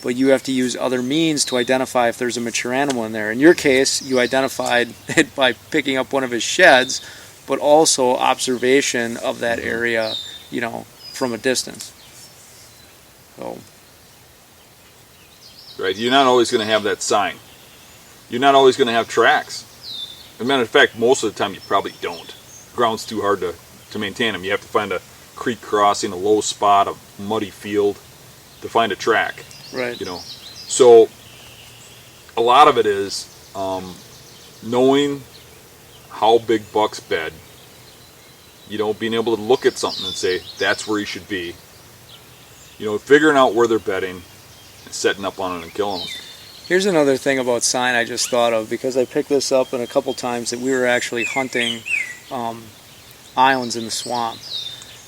but you have to use other means to identify if there's a mature animal in there. In your case, you identified it by picking up one of his sheds, but also observation of that area, from a distance. So.
Right, you're not always going to have that sign. You're not always going to have tracks. As a matter of fact, most of the time you probably don't. The ground's too hard to maintain them. You have to find a creek crossing, a low spot, a muddy field to find a track.
Right.
So a lot of it is knowing how big bucks bed, being able to look at something and say, that's where he should be. Figuring out where they're bedding and setting up on it and killing them.
Here's another thing about sign I just thought of, because I picked this up in a couple times that we were actually hunting islands in the swamp,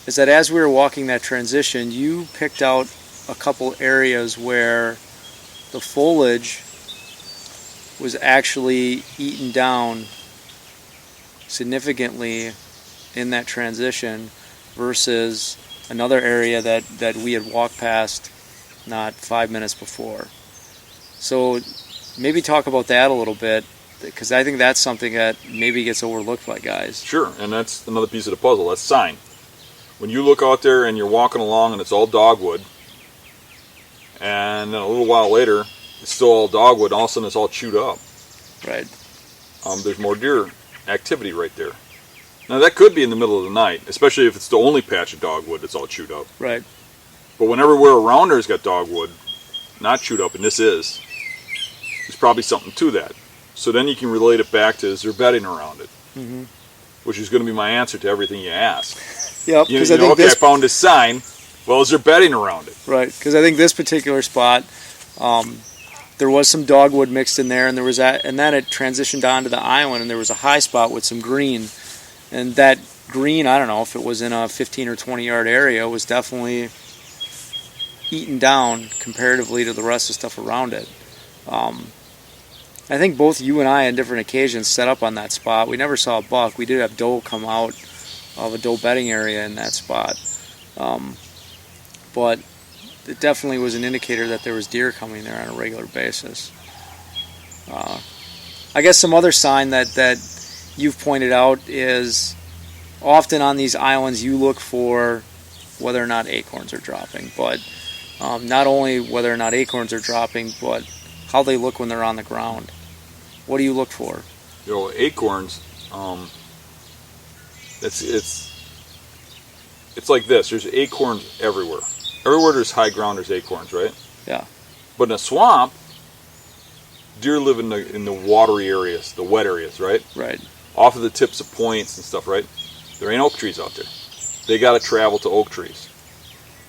is that as we were walking that transition, you picked out a couple areas where the foliage was actually eaten down significantly in that transition versus another area that we had walked past not 5 minutes before. So maybe talk about that a little bit, because I think that's something that maybe gets overlooked by guys.
Sure, and that's another piece of the puzzle. That's sign. When you look out there and you're walking along and it's all dogwood, and then a little while later it's still all dogwood, and all of a sudden it's all chewed up.
Right.
There's more deer activity right there. Now that could be in the middle of the night, especially if it's the only patch of dogwood that's all chewed up.
Right.
But when everywhere around there's got dogwood, not chewed up, and this is, there's probably something to that. So then you can relate it back to, is there bedding around it? Mm-hmm. Which is going to be my answer to everything you ask.
Yep.
I found this sign. Well, is there bedding around it?
Right, because I think this particular spot, there was some dogwood mixed in there, and then it transitioned onto the island, and there was a high spot with some green, and that green, I don't know if it was in a 15 or 20 yard area, was definitely eaten down comparatively to the rest of the stuff around it. I think both you and I on different occasions set up on that spot. We never saw a buck. We did have doe come out of a doe bedding area in that spot. But it definitely was an indicator that there was deer coming there on a regular basis. I guess some other sign that you've pointed out is often on these islands you look for whether or not acorns are dropping, but not only whether or not acorns are dropping, but how they look when they're on the ground. What do you look for?
Acorns, it's like this. There's acorns everywhere. Everywhere there's high ground, there's acorns, right?
Yeah.
But in a swamp, deer live in the watery areas, the wet areas, right?
Right.
Off of the tips of points and stuff, right? There ain't oak trees out there. They got to travel to oak trees.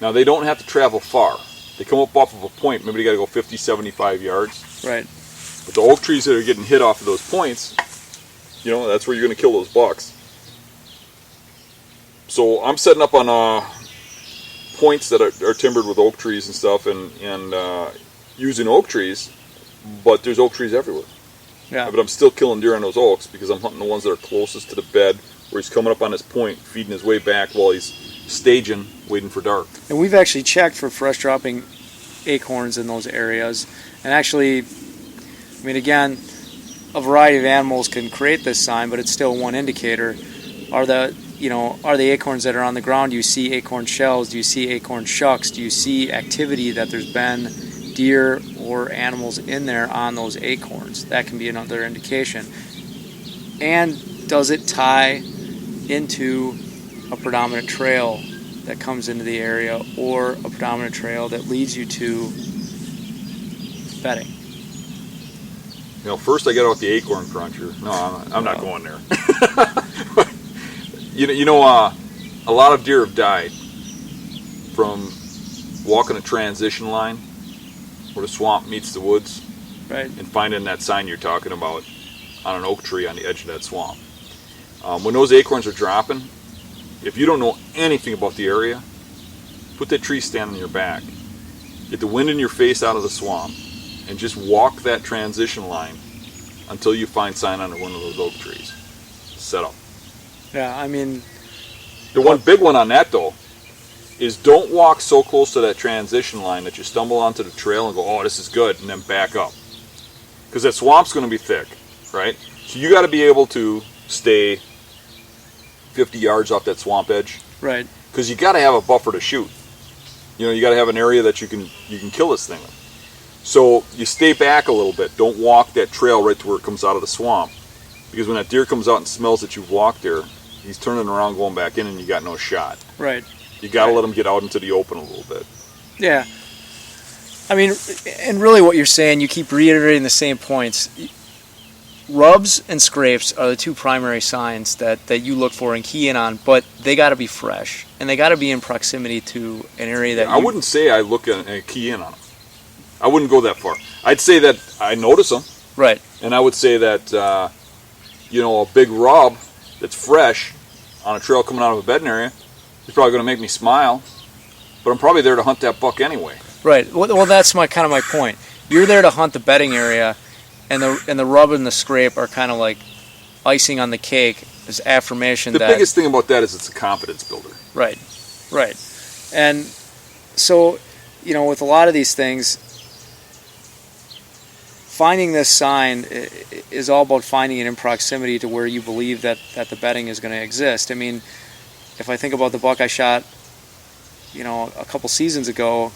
Now, they don't have to travel far. They come up off of a point, maybe they got to go 50, 75 yards.
Right.
But the oak trees that are getting hit off of those points, that's where you're going to kill those bucks. So I'm setting up on points that are timbered with oak trees and stuff, and using oak trees, but there's oak trees everywhere.
Yeah.
But I'm still killing deer on those oaks because I'm hunting the ones that are closest to the bed, where he's coming up on his point, feeding his way back while he's staging, waiting for dark.
And we've actually checked for fresh dropping acorns in those areas. And actually, I mean, again, a variety of animals can create this sign, but it's still one indicator. Are the acorns that are on the ground, do you see acorn shells? Do you see acorn shucks? Do you see activity that there's been deer or animals in there on those acorns? That can be another indication. And does it tie into a predominant trail that comes into the area, or a predominant trail that leads you to bedding?
First I got out the acorn cruncher. No, I'm not going there. A lot of deer have died from walking a transition line where the swamp meets the woods,
Right.
and finding that sign you're talking about on an oak tree on the edge of that swamp. When those acorns are dropping, if you don't know anything about the area, put that tree stand on your back, get the wind in your face out of the swamp, and just walk that transition line until you find sign under one of those oak trees. Set up.
Yeah, I mean,
The one big one on that, though, is don't walk so close to that transition line that you stumble onto the trail and go, oh, this is good, and then back up. Because that swamp's going to be thick, right? So you got to be able to stay 50 yards off that swamp edge.
right.
Because you got to have a buffer to shoot. You got to have an area that you can kill this thing with. So you stay back a little bit. Don't walk that trail right to where it comes out of the swamp. Because when that deer comes out and smells that you've walked there, he's turning around going back in and you got no shot.
Right.
You got to let him get out into the open a little bit.
Yeah. I mean, and really what you're saying, you keep reiterating the same points. Rubs and scrapes are the two primary signs that you look for and key in on, but they got to be fresh, and they got to be in proximity to an area that
I wouldn't say I look at and key in on them. I wouldn't go that far. I'd say that I notice them,
Right.
and I would say that, a big rub that's fresh on a trail coming out of a bedding area is probably going to make me smile, but I'm probably there to hunt that buck anyway.
Right. Well, that's my point. You're there to hunt the bedding area, and the rub and the scrape are kind of like icing on the cake as affirmation
The
that
biggest thing about that is it's a confidence builder.
Right. And so, with a lot of these things, finding this sign is all about finding it in proximity to where you believe that the bedding is going to exist. I mean, if I think about the buck I shot, a couple seasons ago,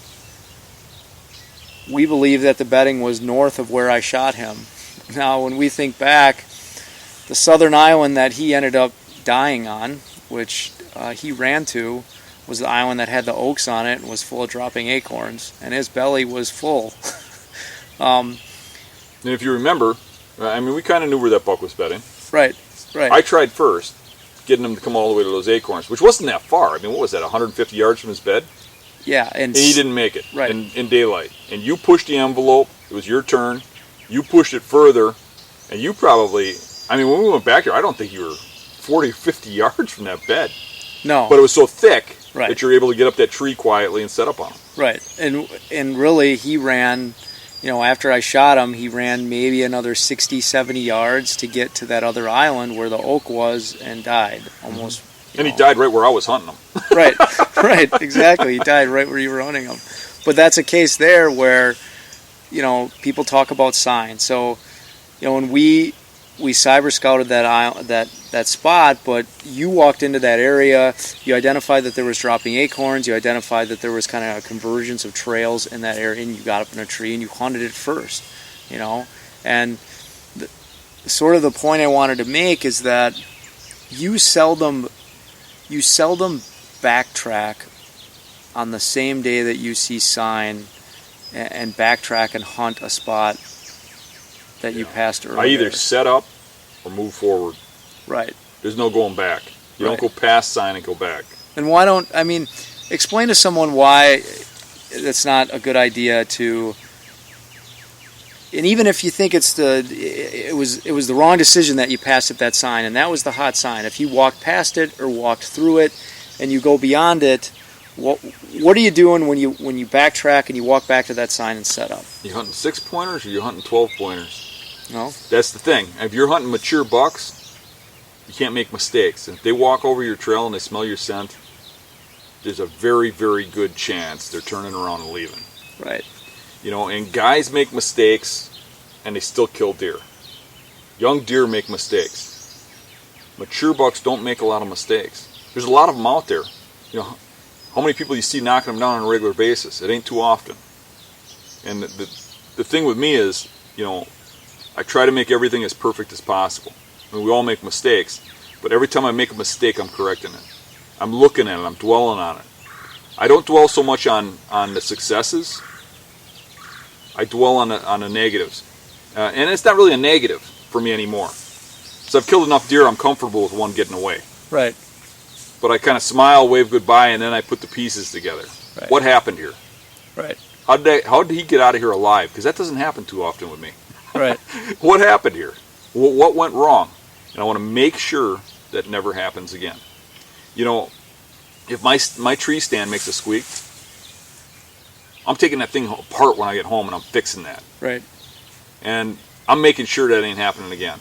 we believe that the bedding was north of where I shot him. Now, when we think back, the southern island that he ended up dying on, which he ran to, was the island that had the oaks on it and was full of dropping acorns, and his belly was full.
And if you remember, we kind of knew where that buck was bedding.
Right.
I tried first, getting him to come all the way to those acorns, which wasn't that far. What was that, 150 yards from his bed?
Yeah.
And he didn't make it
Right.
in daylight. And you pushed the envelope. It was your turn. You pushed it further. And you probably, when we went back here, I don't think you were 40 or 50 yards from that bed.
No.
But it was so thick
Right.
that you're able to get up that tree quietly and set up on him.
Right. And really, he ran, after I shot him, he ran maybe another 60, 70 yards to get to that other island where the oak was and died. Almost.
And he died right where I was hunting him.
Right, exactly. He died right where you were hunting him. But that's a case there where, people talk about signs. So, when we cyber scouted that spot, but you walked into that area, you identified that there was dropping acorns, you identified that there was kind of a convergence of trails in that area, and you got up in a tree and you hunted it first, And sort of the point I wanted to make is that you seldom backtrack on the same day that you see sign and backtrack and hunt a spot that you passed earlier.
I either set up or move forward.
Right.
There's no going back. You don't go past sign and go back.
And why don't, explain to someone why it's not a good idea to. And even if you think it was the wrong decision that you passed at that sign, and that was the hot sign. If you walked past it or walked through it, and you go beyond it, what are you doing when you backtrack and you walk back to that sign and set up?
You hunting 6-pointers or you hunting 12-pointers?
No.
That's the thing. If you're hunting mature bucks, you can't make mistakes. If they walk over your trail and they smell your scent, there's a very, very good chance they're turning around and leaving.
Right.
And guys make mistakes, and they still kill deer. Young deer make mistakes. Mature bucks don't make a lot of mistakes. There's a lot of them out there. How many people you see knocking them down on a regular basis? It ain't too often. And the thing with me is, I try to make everything as perfect as possible. I mean, we all make mistakes, but every time I make a mistake, I'm correcting it. I'm looking at it. I'm dwelling on it. I don't dwell so much on the successes. I dwell on the negatives. And it's not really a negative for me anymore. So I've killed enough deer, I'm comfortable with one getting away.
Right.
But I kind of smile, wave goodbye, and then I put the pieces together.
Right.
What happened here?
Right.
How did he get out of here alive? Because that doesn't happen too often with me.
Right.
What happened here? What went wrong? And I want to make sure that never happens again. If my tree stand makes a squeak, I'm taking that thing apart when I get home and I'm fixing that.
Right.
And I'm making sure that ain't happening again.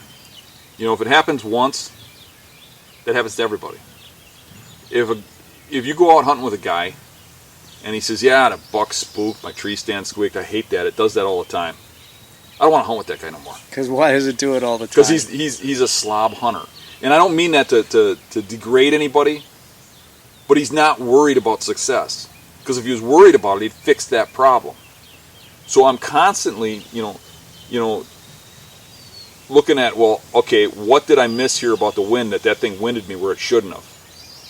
If it happens once, that happens to everybody. If you go out hunting with a guy and he says, yeah, the buck spooked, my tree stand squeaked, I hate that, it does that all the time, I don't want to hunt with that guy no more.
Because why does it do it all the time?
Because he's a slob hunter. And I don't mean that to degrade anybody, but he's not worried about success. Because if he was worried about it, he'd fix that problem. So I'm constantly, looking at, well, okay, what did I miss here about the wind that thing winded me where it shouldn't have?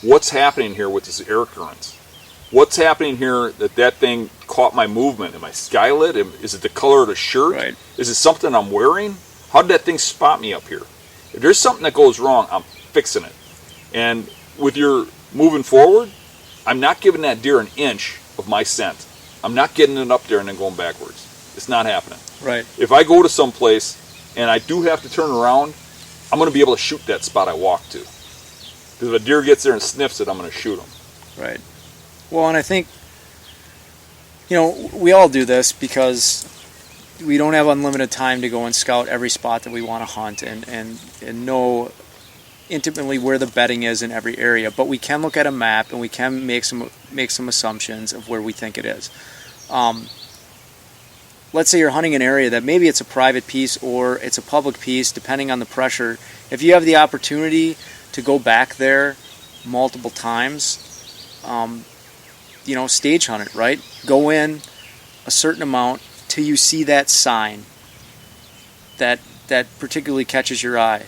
What's happening here with this air currents? What's happening here that thing caught my movement? Am I skylit? Is it the color of the shirt?
Right.
Is it something I'm wearing? How did that thing spot me up here? If there's something that goes wrong, I'm fixing it. And with your moving forward, I'm not giving that deer an inch of my scent. I'm not getting it up there and then going backwards. It's not happening.
Right.
If I go to some place and I do have to turn around, I'm going to be able to shoot that spot I walked to. Because if a deer gets there and sniffs it, I'm going to shoot him.
Right. Well, and I think, we all do this because we don't have unlimited time to go and scout every spot that we want to hunt and know intimately where the bedding is in every area. But we can look at a map and we can make some assumptions of where we think it is. Let's say you're hunting an area that maybe it's a private piece or it's a public piece, depending on the pressure. If you have the opportunity to go back there multiple times, stage hunt it, right? Go in a certain amount till you see that sign that particularly catches your eye.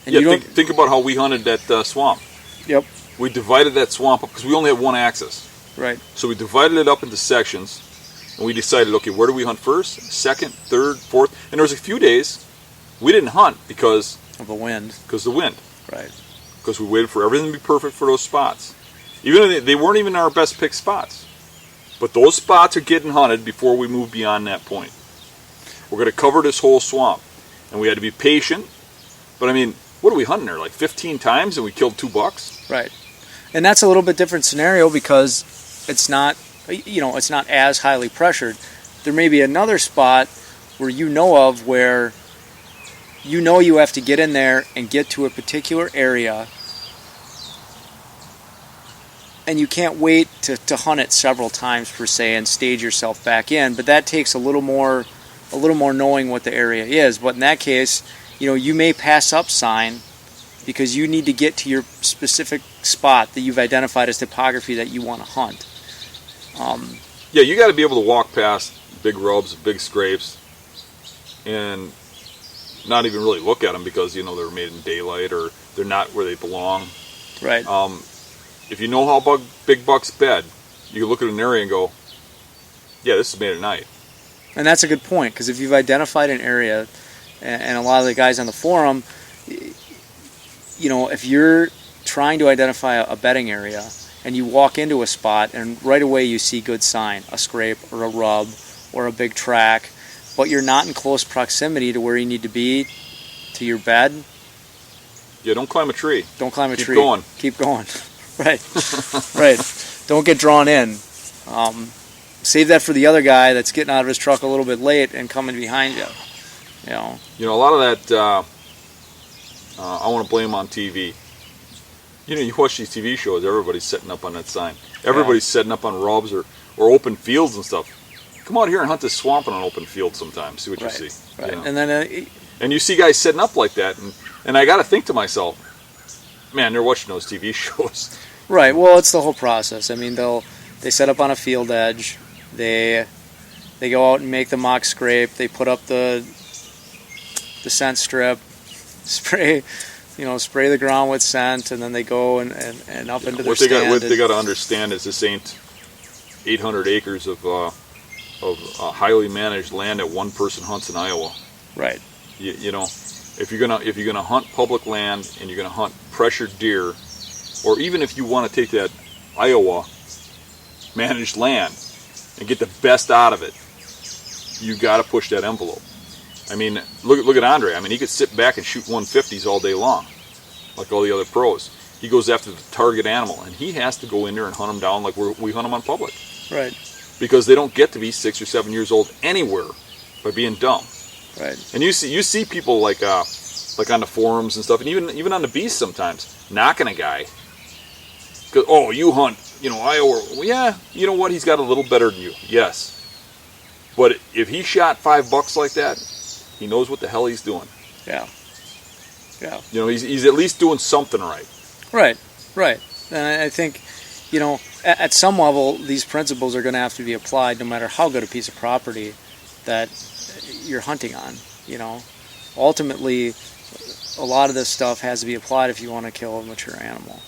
And
yeah, think about how we hunted that swamp.
Yep.
We divided that swamp up because we only have one axis.
Right.
So we divided it up into sections, and we decided, okay, where do we hunt first, second, third, fourth? And there was a few days we didn't hunt because
of the wind.
Because of the wind.
Right.
Because we waited for everything to be perfect for those spots. Even though they weren't even our best pick spots. But those spots are getting hunted before we move beyond that point. We're going to cover this whole swamp. And we had to be patient. But I mean, what are we hunting there? Like 15 times and we killed 2 bucks?
Right. And that's a little bit different scenario because it's not as highly pressured. There may be another spot where where you have to get in there and get to a particular area, and you can't wait to hunt it several times per se and stage yourself back in. But that takes a little more knowing what the area is. But in that case, you may pass up sign because you need to get to your specific spot that you've identified as topography that you want to hunt.
Yeah, you got to be able to walk past big rubs, big scrapes, and not even really look at them because they're made in daylight or they're not where they belong.
Right.
If you know how big bucks bed, you can look at an area and go, yeah, this is made at night.
And that's a good point, because if you've identified an area, and a lot of the guys on the forum, if you're trying to identify a bedding area and you walk into a spot and right away you see good sign, a scrape or a rub or a big track, but you're not in close proximity to where you need to be to your bed.
Yeah, don't climb a tree.
Don't climb a tree.
Keep going.
Keep going. Right. Right. Don't get drawn in. Save that for the other guy that's getting out of his truck a little bit late and coming behind you. You know.
You know, a lot of that I want to blame on TV. You know, you watch these TV shows, everybody's setting up on that sign. Everybody's setting up on rubs or open fields and stuff. Come out here and hunt this swamp on an open field sometimes. See what you see.
Right.
You know?
And then
and you see guys setting up like that, and I got to think to myself, man, they're watching those TV shows.
right. Well, it's the whole process. I mean, they set up on a field edge. They go out and make the mock scrape. They put up the scent strip, spray the ground with scent, and then they go and up into their stand.
What they got to understand is this ain't 800 acres of highly managed land that one person hunts in Iowa.
Right.
You know, if you're gonna hunt public land and you're gonna hunt pressured deer, or even if you want to take that Iowa managed land and get the best out of it, you got to push that envelope. I mean, look at Andre. I mean, he could sit back and shoot 150s all day long, like all the other pros. He goes after the target animal, and he has to go in there and hunt them down like we hunt them on public.
Right.
Because they don't get to be 6 or 7 years old anywhere by being dumb.
Right.
And you see people like on the forums and stuff, and even on the beast sometimes, knocking a guy. Cause, oh, you hunt, Iowa. Well, yeah, you know what? He's got a little better than you. Yes. But if he shot $5 like that, he knows what the hell he's doing.
Yeah. Yeah.
You know, he's at least doing something right.
Right. Right. And I think, at some level, these principles are going to have to be applied no matter how good a piece of property that you're hunting on. Ultimately, a lot of this stuff has to be applied if you want to kill a mature animal.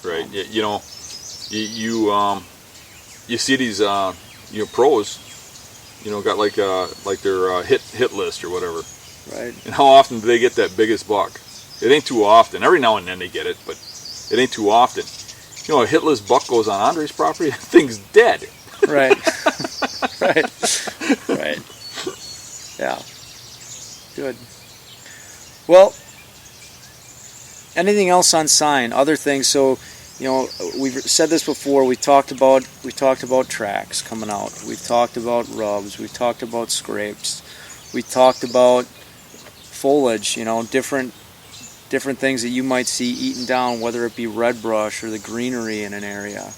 Right. You see these pros, got like their hit list or whatever.
Right.
And how often do they get that biggest buck? It ain't too often. Every now and then they get it, but it ain't too often. A hitless buck goes on Andre's property, that thing's dead.
Right. Right. Yeah. Good. Well, anything else on sign? Other things? So, we've said this before. We talked about tracks coming out. We've talked about rubs. We've talked about scrapes. We talked about foliage. Different things that you might see eaten down, whether it be red brush or the greenery in an area.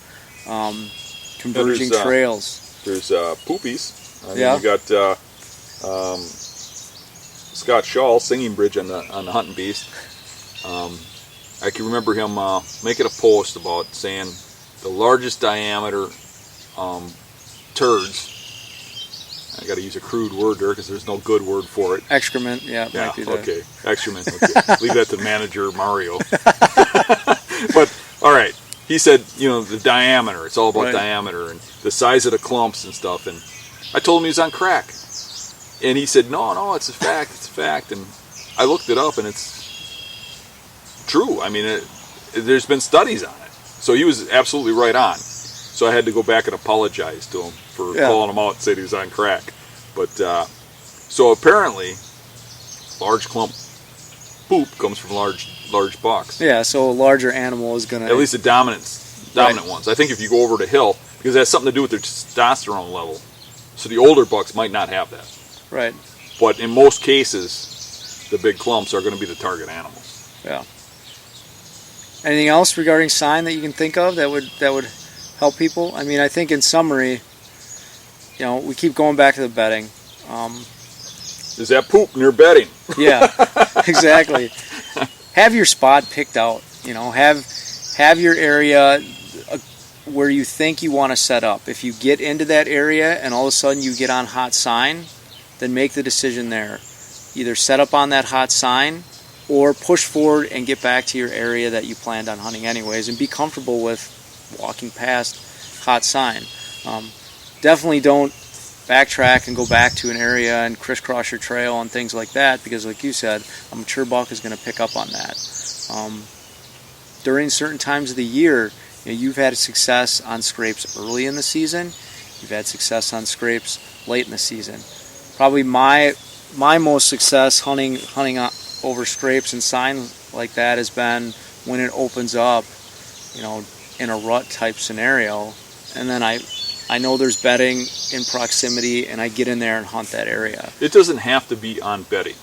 Converging trails.
There's poopies.
Yeah.
You got Scott Shaw, Singing Bridge on the Hunting Beast. I can remember him making a post about saying the largest diameter turds. I got to use a crude word there because there's no good word for it.
Excrement, yeah.
Yeah, okay. Excrement, okay. Leave that to manager Mario. But, all right. He said, the diameter. It's all about diameter and the size of the clumps and stuff. And I told him he was on crack. And he said, no, it's a fact. It's a fact. And I looked it up, and it's true. I mean, there's been studies on it. So he was absolutely right on. So I had to go back and apologize to him for calling him out and saying he was on crack. But, so apparently, large clump poop comes from large bucks.
Yeah, so a larger animal is going to...
At least the dominant ones. I think if you go over the hill, because it has something to do with their testosterone level. So the older bucks might not have that.
Right.
But in most cases, the big clumps are going to be the target animals.
Yeah. Anything else regarding sign that you can think of that would help people? I mean, I think in summary, we keep going back to the bedding.
Is that poop near bedding?
Yeah, exactly. Have your spot picked out. Have your area where you think you want to set up. If you get into that area and all of a sudden you get on hot sign, then make the decision there. Either set up on that hot sign or push forward and get back to your area that you planned on hunting anyways and be comfortable with walking past hot sign. Definitely don't backtrack and go back to an area and crisscross your trail and things like that because like you said, a mature buck is going to pick up on that. during certain times of the year, you've had success on scrapes early in the season. You've had success on scrapes late in the season. Probably my most success hunting over scrapes and sign like that has been when it opens up, in a rut type scenario, and then I know there's bedding in proximity, and I get in there and hunt that area.
It doesn't have to be on bedding.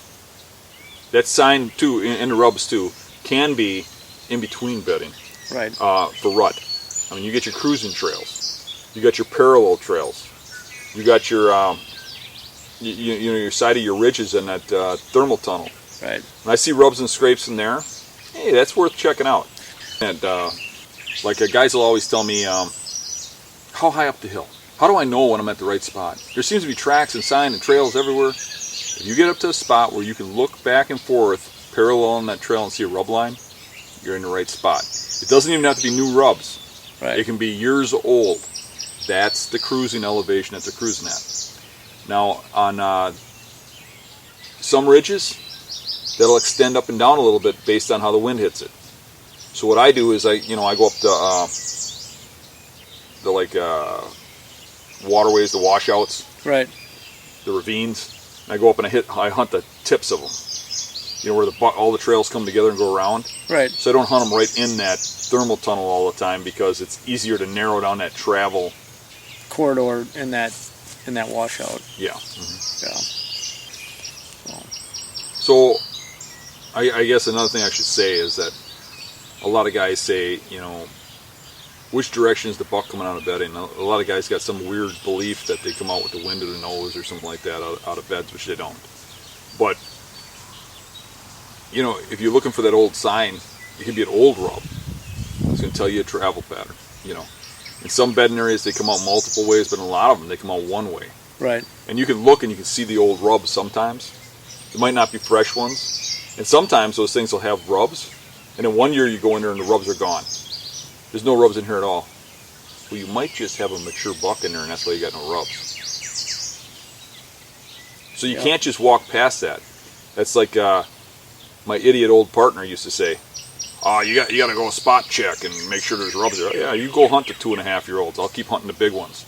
That sign too, in the rubs too, can be in between bedding.
Right.
For rut. I mean, you get your cruising trails, you got your parallel trails, you got your your side of your ridges in that thermal tunnel.
Right.
When I see rubs and scrapes in there, hey, that's worth checking out. And guys will always tell me, how high up the hill? How do I know when I'm at the right spot? There seems to be tracks and sign and trails everywhere. If you get up to a spot where you can look back and forth parallel on that trail and see a rub line, you're in the right spot. It doesn't even have to be new rubs.
Right.
It can be years old. That's the cruising elevation that they're cruising at. Now, on some ridges, that'll extend up and down a little bit based on how the wind hits it. So what I do is I go up the waterways, the washouts,
Right.
the ravines, and I go up and I hunt the tips of them. Where all the trails come together and go around.
Right.
So I don't hunt them right in that thermal tunnel all the time because it's easier to narrow down that travel
corridor in that washout.
Yeah.
Yeah.
So I guess another thing I should say is that a lot of guys say, which direction is the buck coming out of bedding? A lot of guys got some weird belief that they come out with the wind of the nose or something like that out of beds, which they don't. But if you're looking for that old sign, it can be an old rub. It's going to tell you a travel pattern. In some bedding areas they come out multiple ways, but in a lot of them they come out one way.
Right.
And you can look and you can see the old rubs sometimes. It might not be fresh ones. And sometimes those things will have rubs. And in one year you go in there and the rubs are gone. There's no rubs in here at all. Well, you might just have a mature buck in there and that's why you got no rubs. So you can't just walk past that. That's like my idiot old partner used to say, you got to go spot check and make sure there's rubs there. Yeah, you go hunt the 2.5-year-olds. I'll keep hunting the big ones.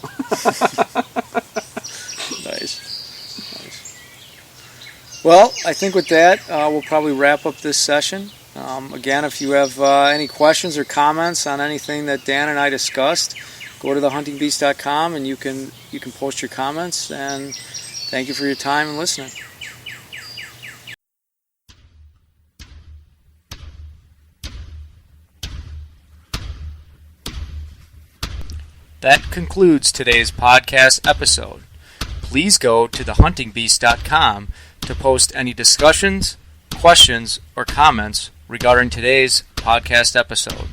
Nice. Well, I think with that, we'll probably wrap up this session. Again, if you have any questions or comments on anything that Dan and I discussed, go to thehuntingbeast.com and you can post your comments. And thank you for your time and listening.
That concludes today's podcast episode. Please go to thehuntingbeast.com to post any discussions, questions, or comments regarding today's podcast episode.